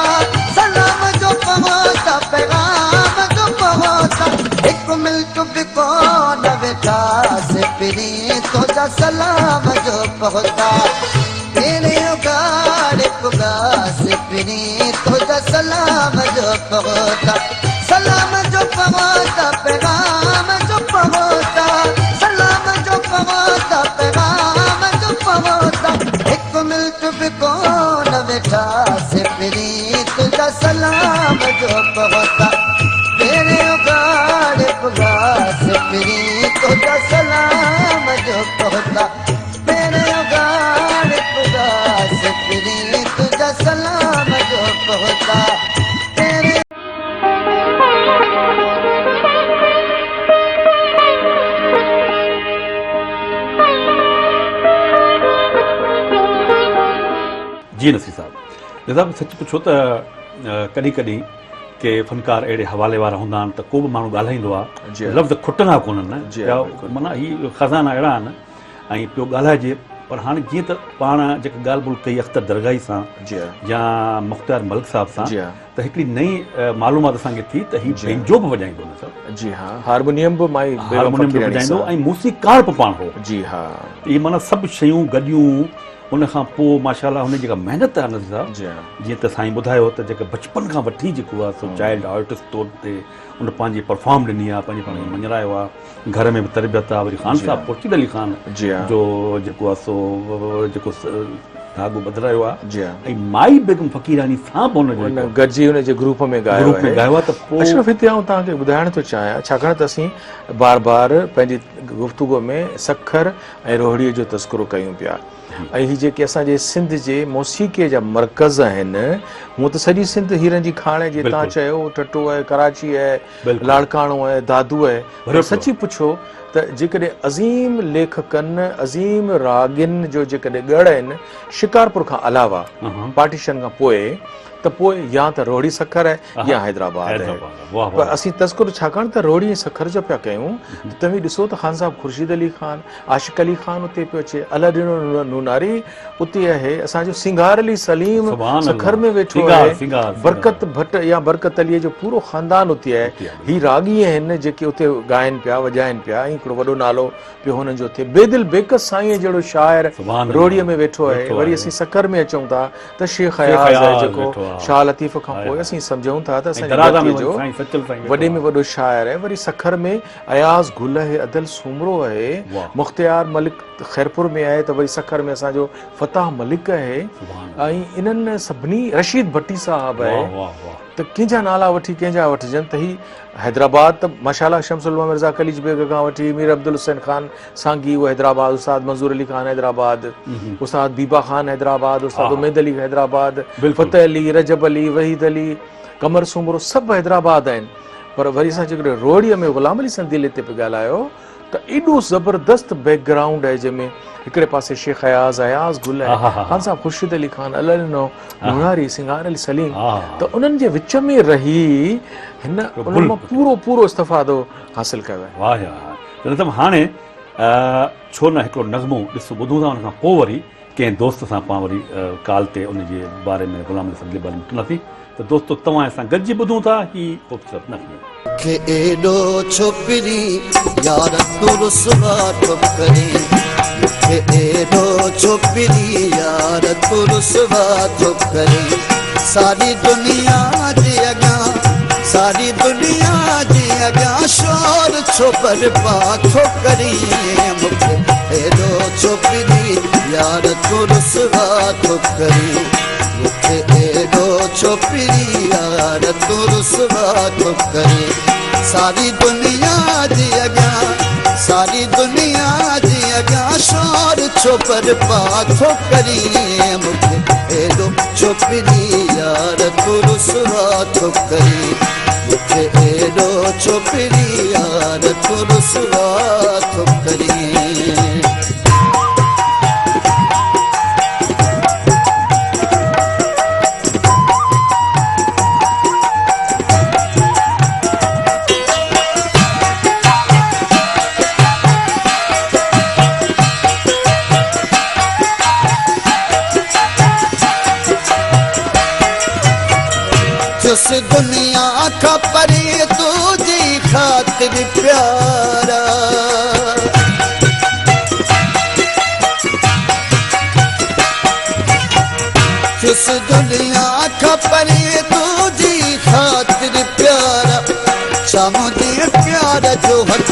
सलाम जो पहुता पैगाम जो पहुता एक मिनट भी कौन बेटा से फिरी तुझा सलाम जो पहुता तेरे उगाड़ पुगा से फिरी तुझा सलाम जो पहुता सलाम जो पहुता पैगाम जो पहुता सलाम जो पहुता पैगाम जो पहुता एक मिनट भी कौन बेटा से फिरी तुझा सलाम जो पहुता तेरे उगाड़ पुगा से फिरी तुझा सलाम जो पहुता तेरे उगाड़ पुगा से फिरी तुझा सलाम जो पहुता तेरे जी नसीर साहब निज़ाम सच पुछो त कॾहिं कॾहिं के फनकार अहिड़े हवाले वारा हूंदा आहिनि त को बि माण्हू ॻाल्हाईंदो आहे लफ़्ज़ खुटंदा कोन्हनि माना हीअ खज़ाना अहिड़ा आहिनि ऐं पियो ॻाल्हाइजे पर हाणे जीअं त पाण जेका ॻाल्हि ॿोल कई अख़्तर दरगाही सां या मुख़्तियार मलिक साहिब सां त हिकिड़ी नई मालूमात असांखे थी त हीउ बैंजो बि वॼाईंदो न सर जी हाँ हारमोनियम बि माई हारमोनियम बि वॼाईंदो ऐं मूसीकार बि पाण हो जी हा इहे माना सभु शयूं गॾियूं उन खां पोइ माशाल्लाह हुन जेका महिनत आहे नज़ीर साहब जीअं त साईं ॿुधायो त जेका बचपन खां वठी जेको आहे सो चाइल्ड आर्टिस्ट तौर ते उन पंहिंजी परफॉर्म ॾिनी आहे पंहिंजे पाण खे मञरायो आहे घर में बि तरबियत आहे वरी ख़ान साहिबु खुर्शीद अली ख़ान जो जेको आहे सो जेको धाॻो ॿधायो आहे ऐं माई बेगम फ़क़ीरानी सां बि हुन गॾिजी हुनजे ग्रुप में ॻायो आहे त पोइ अशरफ हिते आउं तव्हांखे ॿुधाइण थो चाहियां छाकाणि त असीं बार बार पंहिंजी गुफ़्तगू में सखर ऐं रोहड़ीअ जो तस्करो कयूं पिया ऐं हीअ जेके असांजे सिंध जे मौसीक़ीअ जा मर्कज़ आहिनि हूअं त सॼी सिंध हीरनि जी खाणे जीअं तव्हां चयो टटो आहे कराची आहे लाड़काणो आहे दादू आहे सची पुछो त जेकॾहिं अज़ीम लेखकनि अज़ीम रागिन जो जेकॾहिं ॻढ़ आहिनि शिकारपुर खां अलावा पार्टीशन खां पोइ त पोइ या त रोहड़ी सखर आहे या हैदराबाद आहे पर असीं तस्कुर छाकाणि त रोहड़ी ऐं सखर जो पिया कयूं तव्हीं ॾिसो त ख़ान साहिबु खुर्शीद अली ख़ान आशिक़ अली ख़ान उते पियो अचे अलादीन मुनारी उते आहे असांजो सिंगार अली सलीम सुभान अल्लाह। सखर में वेठो सिंगार, आहे सिंगार, बरकत भट्ट या बरकत अलीअ जो पूरो ख़ानदान उते आहे ही रागी आहिनि जेके उते ॻाइनि पिया वॼाइनि पिया ऐं हिकिड़ो वॾो नालो पियो हुननि जो थिए बेदिल बेकस साईं जहिड़ो शाइर सुभान अल्लाह। रोड़ीअ में वेठो आहे वेठो वरी आहे। असीं सखर में अचूं था त शेख अयाज़ आहे अयाज़ जेको वेठो आहे। शाह लतीफ़ खां पोइ असीं सम्झूं था त असांजे दराज़ा में धरतीअ जो साईं सचल साईं वेठो वॾे में आहे। वॾो शाइर आहे वरी सखर में अयाज़ गुल आहे अदल सुमरो आहे वाह। मुख्तियार मलिक ख़ैरपुर में आहे त वरी सखर में असांजो फताह मलिक आहे सुभान ऐं इन्हनि सभिनी रशीद भट्टी साहब आहे वाह वाह वाह त कंहिंजा नाला वठी कंहिंजा वठिजनि त ही हैदराबाद त माशाल्लाह शमसुल मिर्ज़ा कलीज बेग खां वठी मीर अब्दुल हुसैन खान सांगी उहो हैदराबाद उस्ताद मंज़ूर अली खान हैदराबाद उस्ताद बीबा खान हैदराबाद उस्ताद हा। उमेद अली हैदराबाद बिल्कुलु। फतेह अली रजब अली वहीद अली कमर सुमरो सभु हैदराबाद आहिनि पर वरी असां जेकॾहिं रोड़ीअ में ग़ुलाम अली संदील ते पिया ॻाल्हायो त एॾो ज़बरदस्त बैकग्राउंड आहे जंहिंमें हिकिड़े पासे शेख अयाज़ गुल हा, हा, आहे हा। ख़ान साहब ख़ुर्शीद अली खान अलिनो मुनारी सिंगार अली सलीम हा। त उन्हनि जे विच में रही हिन उन्हनि मां पूरो इस्तफ़ादो हासिल कयो आहे वाह यार त मतिलबु हाणे छो न हिकिड़ो नज़मो ॾिसो ॿुधूं था हुन खां पोइ वरी कंहिं दोस्त सां पाण वरी कॉल ते उन जे बारे में ग़ुलाम अली संदील बारे में कंदासीं त दोस्तो तव्हां सां गॾिजी ॿुधूं था ही ख़ूबसूरत नज़मो के एडो छोकरी यार तू रुसवा तो करे के एडो छोकरी यार तू रुसवा तो करे सारी दुनिया जे अगा सारी दुनिया जे अगा शोर छोपर पाछो करी मुखे एडो छोकरी यार तू रुसवा तो करे मुखे एडो छोकरी यार तू रुसवा तो करे सारी दुनिया जी अगा सारी दुनिया जी अगा शोर छोपर पाछो करी मुखे एडो छोकरी यार तू रुसवा तो करे मुखे एडो छोकरी यार तू रुसवा तो करे जिस दुनिया का परे तुझी खातिर प्यारा जिस दुनिया का परे तुझी खातिर प्यारा चामुझे प्यारा जो हक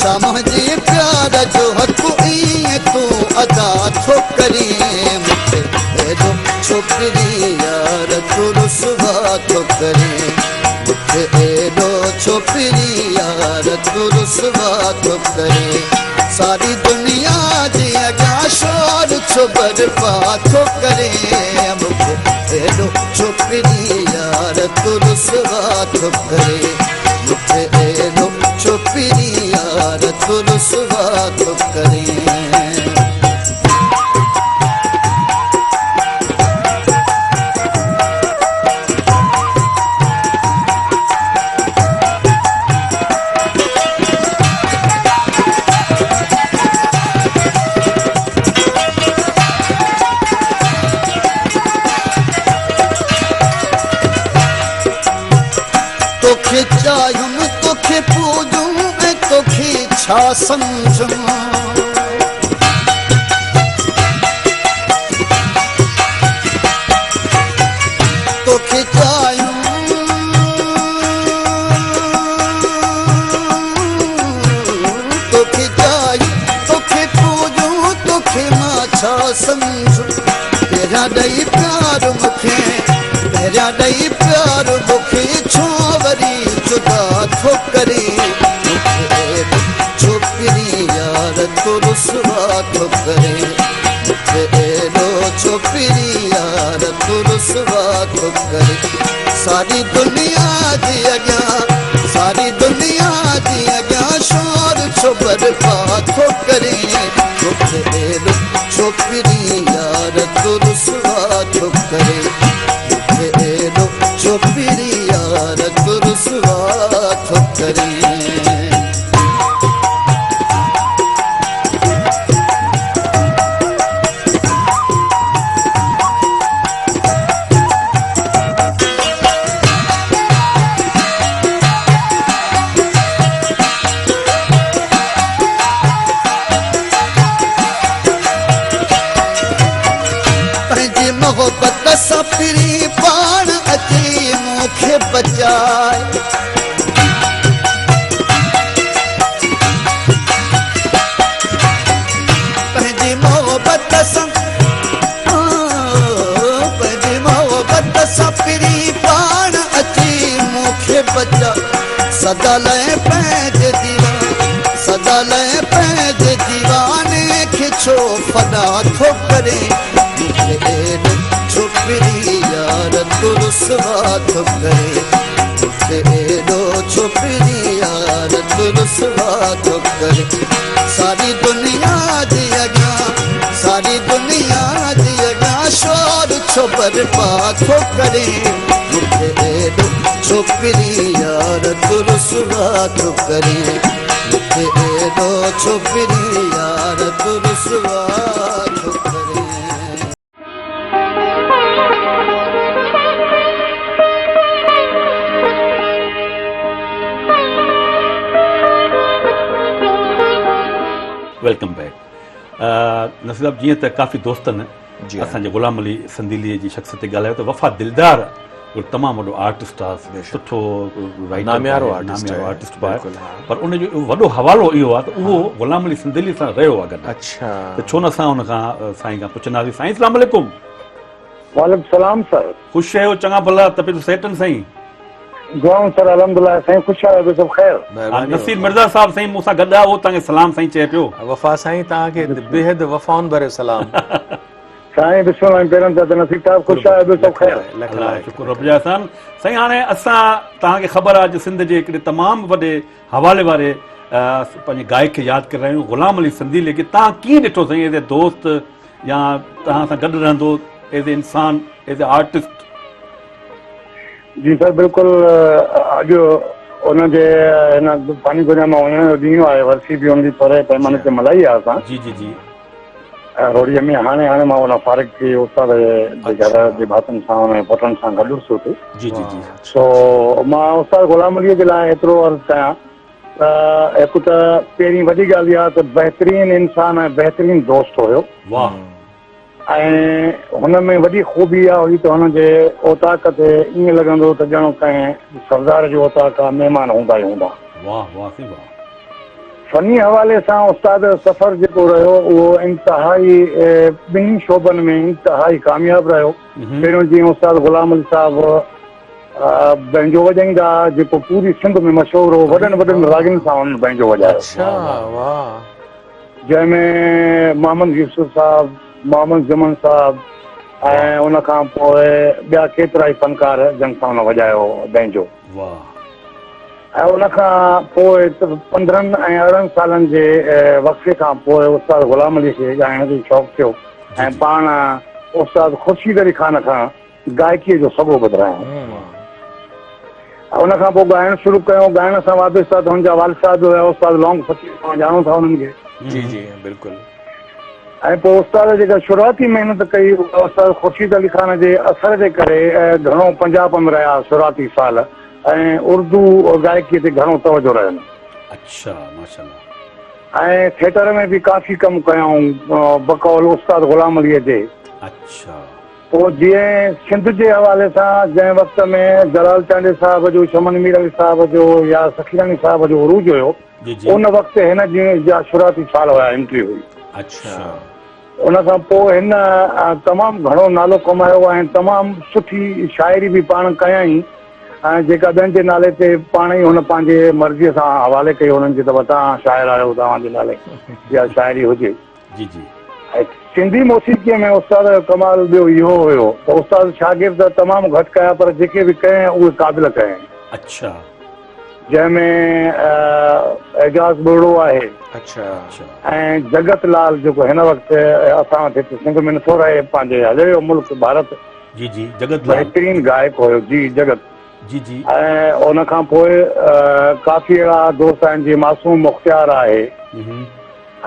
चामुझे प्यारा जो हक ई तू अदा छो करी मुझे एडो छोकरी यार तू रुसवा तो करे मुझे एडो छोकरी यार तू रुसवा तो करे सारी दुनिया जी अगा शोर छोबर पाछो करे मुझे एडो छोकरी यार तू रुसवा तो करे मुझे एडो छोकरी यार तू रुसवा तो करे तोखे चायूं तोखे पूजूं ऐं तोखे छा समझूं तोखे चायूं तोखे चायूं तोखे पूजूं तोखे मां छा समझूं तेरा ॾई प्यार मूंखे तेरा ॾई प्यार मूंखे छो वरी जुदा थो करे मुखे छोकरी यार तू रुसवा थो करे मुखे एडो छोकरी यार तू रुसवा थो करे सारी दुनिया जी अगा सारी दुनिया जी अगा शोर छोबर पाछो करे मुखे एडो छोकरी यार तू रुसवा थो करे मुखे एडो छोकरी यार तू रुसवा थो करे सपरी पाण अची मूंखे बचा सदा लाइ पंहिंजे दीवाने खे छो फना थो करे मूंखे एॾो छोकिरी यार तू रुसवा थो करे मूंखे एॾो छोकिरी यार तू रुसवा थो करे सारी दुनिया जे अॻियां शोर छो बर्बाद थो करे मूंखे एॾो छोकिरी यार तू रुसवा थो करे मूंखे एॾो छोकिरी यार तू रुसवा थो करे वेलकम बैक नसीर साहब जीअं त काफ़ी दोस्तनि जी असांजे ग़ुलाम अली संदीलीअ जी शख़्स ते ॻाल्हायो त वफ़ा दिलदार तमामु वॾो आर्टिस्ट आहे सुठो नामियारो आर्टिस्ट आहे। आर्टिस्ट बि आहे बिल्कुलु, हा। पर उनजो वॾो हवालो इहो आहे त उहो ग़ुलाम अली संदीली सां रहियो आहे गॾु अच्छा त छो न असां हुन खां साईं खां पुछंदासीं साईं अस्सलाम वालेकुम वालेकुम सलाम सर ख़ुशि आहियो चङा भला तबियत सेहतनि साईं दुआऊं सर अल्हम्दुलिल्लाह साईं ख़ुशि आहियो ॿियो सभु ख़ैर नसीर मिर्ज़ा साहब साईं मूंसां गॾु आहे उहो तव्हांखे सलाम साईं चए पियो वफ़ा साईं तव्हांखे बेहद वफ़ाउनि भरियो सलाम साईं बिस्मिल्लाह पहिरियों त नसीर साहिबु ख़ुशि आहियो ॿियो सभु ख़ैर अल्लाह जो शुक्र रब जा अहसान साईं हाणे असां तव्हांखे ख़बर आहे अॼु सिंध जे हिकिड़े तमामु वॾे हवाले वारे पंहिंजे गायक खे यादि करे रहिया आहियूं ग़ुलाम अली संदीली खे तव्हां कीअं ॾिठो साईं एज़ ए दोस्त या तव्हां सां गॾु रहंदो एज़ ए इंसान एज़ ए आर्टिस्ट जी सर बिल्कुलु अॼु हुनजे हिन पानी गुरिया मां वञण जो ॾींहुं आहे वरसी बि हुनजी थोरे पैमाने ते मल्हाई आहे असां जी जी जी ऐं होड़ीअ में हाणे मां हुन फारिग थी उस्ताद जे घर जे भातनि सां हुन पुटनि सां गॾु हुउसि हुते जी जी जी सो मां उस्ताद ग़ुलाम अलीअ जे लाइ एतिरो अर्ज़ु कयां त हिकु त पहिरीं वॾी ॻाल्हि इहा त बहितरीनु इंसानु ऐं बहितरीनु दोस्त हुयो वाह ऐं हुन में वॾी ख़ूबी इहा हुई त हुनजे ओताक ते ईअं लॻंदो त ॼणो कंहिं सरदार जो ओताक आहे महिमान हूंदा ई हूंदा वाह वाह साईं वाह फनी हवाले सां उस्ताद सफ़र जेको रहियो उहो इंतिहाई ॿिन्ही शोबनि में इंतिहाई कामयाबु रहियो पहिरियों जीअं उस्ताद ग़ुलाम अली साहिबु बैंजो वॼाईंदा जेको पूरी सिंध में मशहूरु हो वॾनि वॾनि रागनि सां हुननि बैंजो वॼायो अच्छा वाह जंहिंमें मोहम्मद यूसुफ साहिबु मोहम्मद जमन साहिबु ऐं उन खां पोइ ॿिया केतिरा ई फनकार जंहिं सां हुन वॼायो बैंजो वाह ऐं उन खां पोइ 15 ऐं 18 सालनि जे वक़्फ़े खां पोइ उस्ताद ग़ुलाम अली खे ॻाइण जो शौक़ु थियो ऐं पाण उस्ताद ख़ुर्शीद अली ख़ान खां गायकीअ जो सॻो ॿुधायूं उन खां पोइ ॻाइणु शुरू कयूं ॻाइण सां वाबस्ता हुनजा वालिद साहिब हुया उस्ताद लौंग फ़कीर सां ॼाणो था हुननि खे जी जी बिल्कुलु ऐं पोइ उस्ताद जेका शुरूआती महिनत कई उस्ताद ख़ुर्शीद अली ख़ान जे असर जे करे घणो पंजाब में रहिया शुरूआती साल ऐं उर्दू गायकीअ ते घणो तवजो रहियो अच्छा माशाल्लाह ऐं थिएटर में बि काफ़ी कमु कयूं बकौल उस्ताद ग़ुलाम अलीअ जे अच्छा पोइ जीअं सिंध जे हवाले सां जंहिं वक़्त में जलाल चांडे साहिब जो शमन मीर अली साहिब जो या सखीरानी साहिब जो उरूज हुयो जी जी उन वक़्तु हिन जी जा शुरूआती साल हुया एंट्री हुई अच्छा उन खां पोइ हिन तमामु घणो नालो कमायो ऐं तमामु सुठी शाइरी बि पाण कयईं ऐं जेका ॿियनि जे नाले ते पाण ई हुन पंहिंजे मर्ज़ीअ सां हवाले कई हुननि जी त तव्हां शाइर आहियो तव्हांजे नाले या शाइरी हुजे जी जी ऐं सिंधी मौसीक़ीअ में उस्ताद जो कमाल ॿियो इहो हुयो त उस्ताद शागिर्द तमामु घटि कया पर जेके बि कया उहे क़ाबिल कया अच्छा जंहिंमें एजाज़ बोड़ो आहे अच्छा ऐं जगत लाल जेको हिन वक़्तु असां वटि हिते सिंध में नथो रहे पंहिंजे हले वियो मुल्क भारत जी जी जगत बहितरीनु गायक हुयो जी जगत जी जी ऐं उन खां पोइ काफ़ी अहिड़ा दोस्त आहिनि जीअं मासूम मुख़्तियार आहे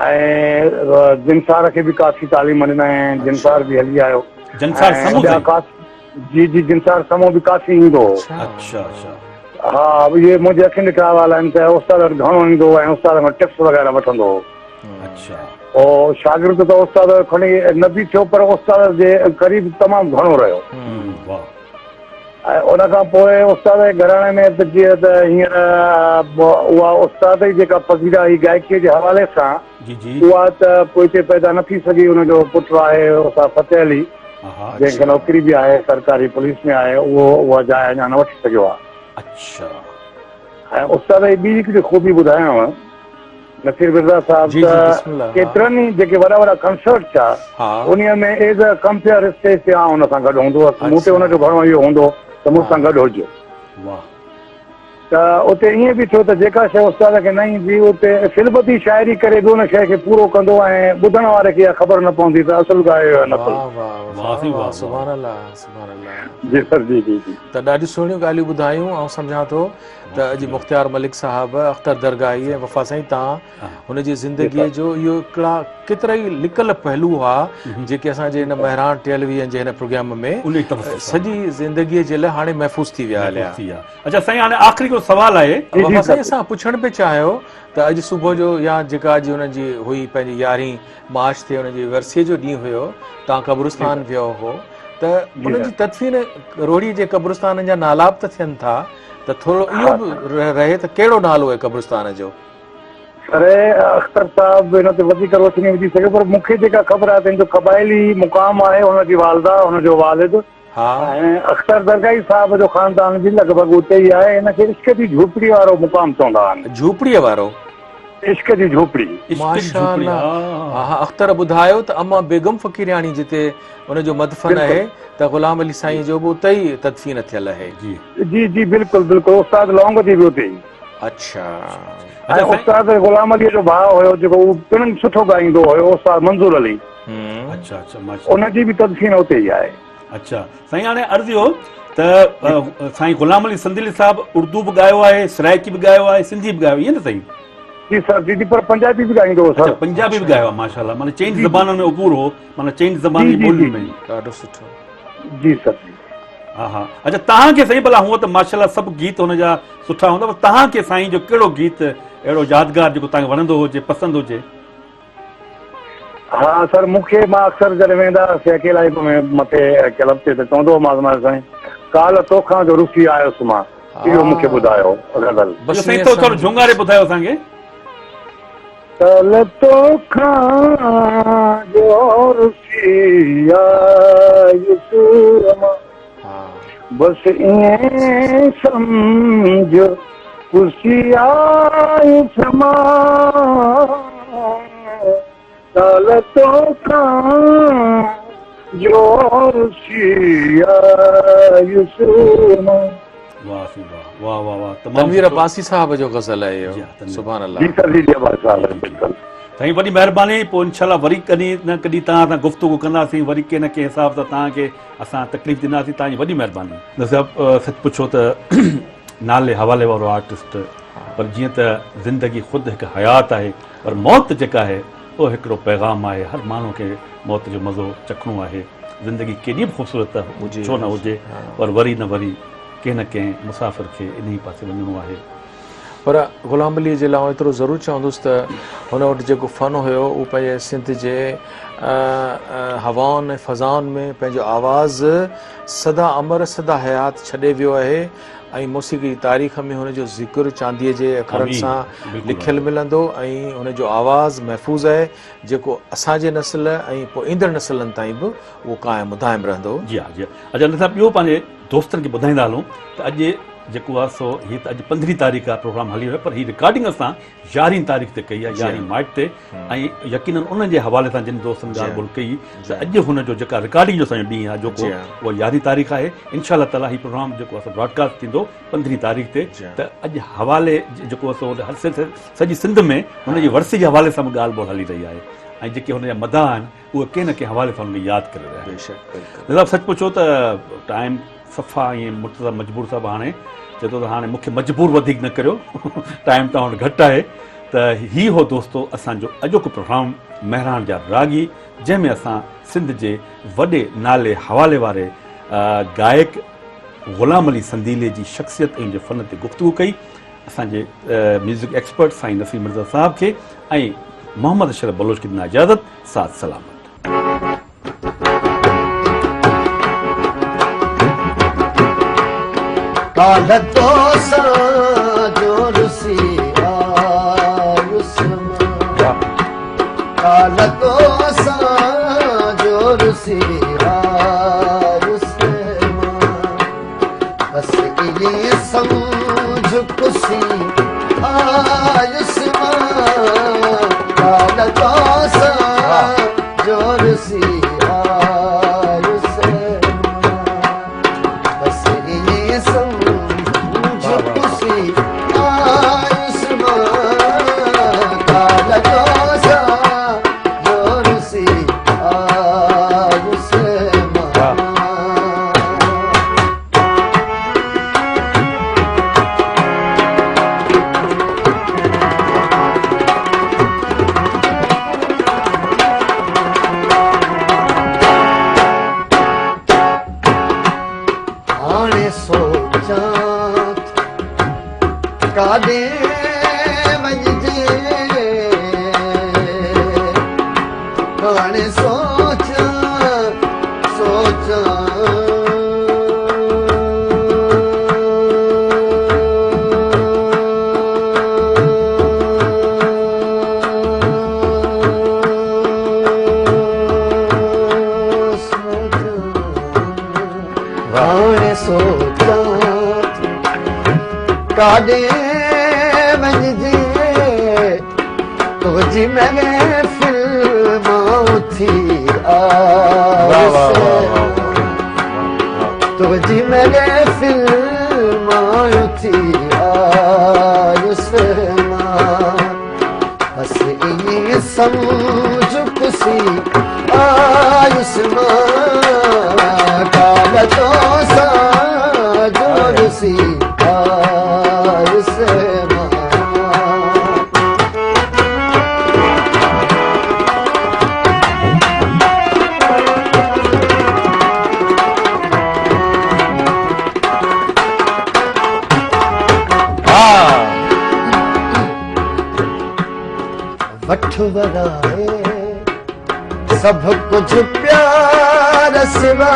ऐं जिनसार खे बि काफ़ी तालीम ॾिना आहिनि जिनसार बि हली आयो जनसार समूह जी जी जिनसार समूह बि काफ़ी ईंदो हो अच्छा अच्छा हा इहे मुंहिंजे अखियुनि ॾिठा वाला आहिनि त उस्ताद वटि घणो ईंदो ऐं उस्ताद खां टिप्स वग़ैरह वठंदो हो अच्छा पोइ शागिर्द त उस्ताद खणी न बि थियो पर उस्ताद जे क़रीब तमामु घणो रहियो वाह ऐं उन खां पोइ उस्ताद जे घराणे में त जीअं त हींअर उहा उस्ताद जी जेका पसीरा हुई गायकीअ जे हवाले सां जी जी उहा त पोइ हिते पैदा न थी सघी हुनजो पुटु आहे उस्ताद फतेह अली आहा, जंहिंखे नौकिरी बि आहे सरकारी पुलिस में आहे, उहा जाइ अञा न वठी सघियो आहे। अच्छा ऐं उस्ताद जी ॿी हिकिड़ी खूबी ॿुधायांव, नसीर मिर्ज़ा साहब जी, बिस्मिल्लाह, त केतिरनि ई जेके वॾा वॾा कंसर्ट छा हा उन्हीअ में एज़ अ कंपेयर स्टेज ते आउं हुन सां गॾु हूंदो हुअसि, मूं ते हुनजो घणो इहो हूंदो त मूं सां गॾु हुजे। वाह, त उते ईअं बि थियो त जेका शइ उस्ताद खे न ईंदी उते फिल्मती शाइरी करे बि उन शइ खे पूरो कंदो ऐं ॿुधण वारे खे इहा ख़बर न पवंदी त असुल ॻायो या न वाह कयो। वाह वाह जी, वाह, वाह, सुभान अल्लाह, सुभान अल्लाह। जी सर, जी जी जी। त ॾाढी सुहिणियूं ॻाल्हियूं ॿुधायूं। ऐं सम्झां थो त अॼु मुख़्तियार मलिक साहिबु अख़्तर दरगाही ऐं वफ़ा साईं तव्हां हुनजी ज़िंदगीअ जो इहो हिकिड़ा केतिरा ई लिकल पहलू हुआ जेके असांजे हिन महिरान टेलीविज़न जे हिन प्रोग्राम में उन जी तरफ़ सॼी ज़िंदगीअ जे लाइ हाणे महफ़ूज़ थी विया हलिया। थी विया। अच्छा साईं, हाणे आख़िरी को सवाल आहे, वफ़ा साईं असां पुछण पिया चाहियो त अॼु सुबुह जो या जेका अॼु हुनजी हुई पंहिंजी 11 मार्च ते हुनजी वर्सीअ जो ॾींहुं हुयो, तव्हां कब्रिस्तान वियो हो त उनजी तदफ़ीन रोहड़ी जे कब्रिस्तान जा नाला बि त थियनि था, त थोरो इहो बि रहे त कहिड़ो नालो आहे कब्रिस्तान जो? अरे अख़्तर साहब हिन ते वधीक रोशनी विझी सघे, पर मूंखे जेका ख़बर आहे पंहिंजो क़बाइली मुक़ाम आहे, हुनजी वालदा, हुनजो वालिद हा ऐं अख़्तर दरगाही साहब जो ख़ानदान बि लॻभॻि उते ई आहे। हिनखे इश्क जी झोपड़ी वारो मुक़ाम चवंदा आहिनि। झूपड़ीअ वारो? इश्क जी झोपड़ी। इश्क जी माशा झोपड़ी, अल्लाह। हा। हा अख़्तर ॿुधायो त अम्मा बेगम फ़क़ीरियाणी जिते हुनजो मदफ़न आहे त ग़ुलाम अली साईं जो बि उते ई तदफ़ीन थियल आहे। जी जी जी बिल्कुलु बिल्कुलु, उस्ताद लौंग जी बि उते ई। अच्छा ऐं उस्ताद ग़ुलाम अलीअ जो भाउ हुयो जेको उहो पिणु सुठो ॻाईंदो हुयो, उस्ताद मंज़ूर अली, अच्छा अच्छा माशा, उनजी बि तदफ़ीन उते ई आहे। अच्छा साईं, हाणे अर्ज़ु हो त साईं ग़ुलाम अली संदीली साहिबु उर्दू बि ॻायो आहे, सराइकी बि ॻायो आहे, सिंधी बि ॻायो, ईअं न साईं? जी सर, जी पर पंजाबी बि ॻाईंदो हो अच्छा, सर। पंजाबी बि ॻायो आहे माशाल्लाह, माना चइनि ज़बाननि में उबूर हो, माना चइनि ज़बानी ॿोलियुनि में। ॾाढो सुठो। जी सर। हा हा। अच्छा तव्हांखे साईं भला हूअं त माशाल्लाह सभु गीत हुनजा सुठा हूंदा, पर तव्हांखे साईं जो कहिड़ो गीत अहिड़ो यादगार जेको तव्हांखे वणंदो हुजे, पसंदि हुजे? हा सर, मूंखे मां अक्सर जॾहिं वेंदा हुआसीं अकेला में मथे क्लब ते त चवंदो हुउमांसि मां साईं काल तोखां जो रुसी आयुसि मां, इहो मूंखे ॿुधायो गज़ल। इहो साईं थोरो झुंगारे ॿुधायो असांखे। काल तोखां जो रुसी आयुसि मां, बसि ईअं सम्झो खुशी आयुसि मां, काल तोखां जो रुसी आयुसि मां। वाह सी वाह, वाह वाह वाह, तनवीर अब्बासी साहब जो गज़ल आहे जी, इहो। सुभान जी अल्लाह। सर, जी जी बिल्कुलु। साईं वॾी महिरबानी, पोइ इंशाल्लाह वरी कॾहिं न कॾहिं तव्हां सां गुफ़्तगू कंदासीं, वरी कंहिं न कंहिं हिसाब सां तव्हांखे असां तकलीफ़ ॾींदासीं, तव्हांजी वॾी महिरबानी। नज़ाब सच पुछो त नाले हवाले वारो आर्टिस्ट, पर जीअं त ज़िंदगी ख़ुदि हिकु हयात आहे, पर मौत जेका आहे उहो हिकिड़ो पैगाम आहे। हर माण्हू खे मौत जो मज़ो चखणो आहे। ज़िंदगी केॾी बि ख़ूबसूरत हुजे छो न हुजे, पर वरी न वरी कंहिं न कंहिं मुसाफ़िर खे इन ई पासे वञिणो आहे। पर ग़ुलाम अली जे लाइ एतिरो ज़रूरु चवंदुसि त हुन वटि जेको फ़न हुयो उहो पंहिंजे सिंध जे हवाउनि ऐं फ़ज़ाउनि में पंहिंजो आवाज़ु सदा अमर सदा हयात छॾे वियो आहे। ऐं मौसीक़ी जी तारीख़ में हुनजो ज़िक्र चांदीअ जे अखरनि सां लिखियलु मिलंदो ऐं हुनजो आवाज़ु महफ़ूज़ आहे जेको असांजे नस्ल ऐं पोइ ईंदड़ नस्लनि ताईं बि उहो क़ाइमु मुदाइम रहंदो। जी हा, जी हा। अच्छा नथा ॿियो पंहिंजे दोस्तनि खे ॿुधाईंदा हलूं त अॼु जेको आहे सो हीअ त अॼु 15 तारीख़ आहे प्रोग्राम हली रहियो, पर हीअ रिकॉर्डिंग असां 11 तारीख़ ते कई आहे, 11 मार्च ते, ऐं यकीनन उन जे हवाले सां जिन दोस्तनि ॻाल्हि ॿोल कई त अॼु हुनजो जेका रिकॉर्डिंग जो असांजो ॾींहुं आहे जेको उहो 11 तारीख़ आहे। इनशाअल्लाह ताला हीउ प्रोग्राम जेको आहे ब्रॉडकास्ट थींदो 15 तारीख़ ते। त अॼु हवाले जेको आहे सो हर सॼी सिंध में हुनजी वरसी जे हवाले सां बि ॻाल्हि ॿोल हली रही आहे, ऐं जेके हुनजा मदा आहिनि उहे कंहिं न कंहिं हवाले सां हुनखे यादि करे रहिया आहिनि। दादा सच पुछो त टाइम सफ़ा ईअं मुर्तज़ा मजबूर साहिबु हाणे चए थो त हाणे मूंखे मजबूर वधीक न करियो, टाइम तव्हां वटि घटि आहे। त हीउ हो दोस्तो असांजो अॼोको प्रोग्राम महिरान जा रागी, जंहिंमें असां सिंध जे वॾे नाले हवाले वारे गायक ग़ुलाम अली संदीले जी शख़्सियत ऐं फ़न ते गुफ़्तगू कई। असांजे म्यूज़िक एक्सपर्ट साईं नसीर मिर्ज़ा साहिब खे ऐं मोहम्मद अशरफ बलोच खे ॾिना इजाज़त। साथ सलामत। काल तोसां जो रुसी आयुसि मां, काल तोसां जो रुसी आयुसि बस ये समझ कुसी आयुष्मान काल तोसा जोर सी आयुष्मान बस ये समझ कुसी आयुष्मान काल तोसा जोर सी आयुष्मान हाणे सोचां काॾे वञिजे हाणे सोचां काॾे वञिजे तुंहिंजी महफ़िल मां उथी तुंहिंजी महफ़िल मां उथी बस इएं सम्झ कुसी आयुष्मान काल तोसा जोर सी आयुष्मान वठ वराए सब कुछ प्यार सिवा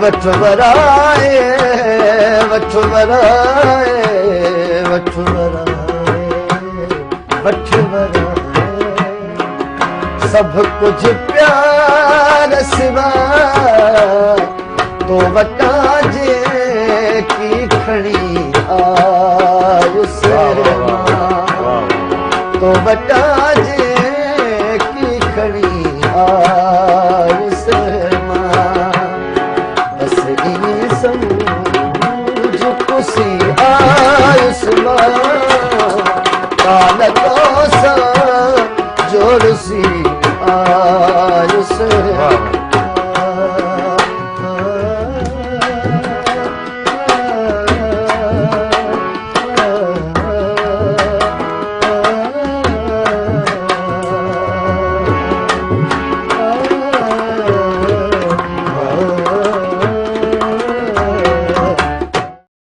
वठ वराए वठ वराए वठ वराए वठ वराए सब कुछ प्यार सिवा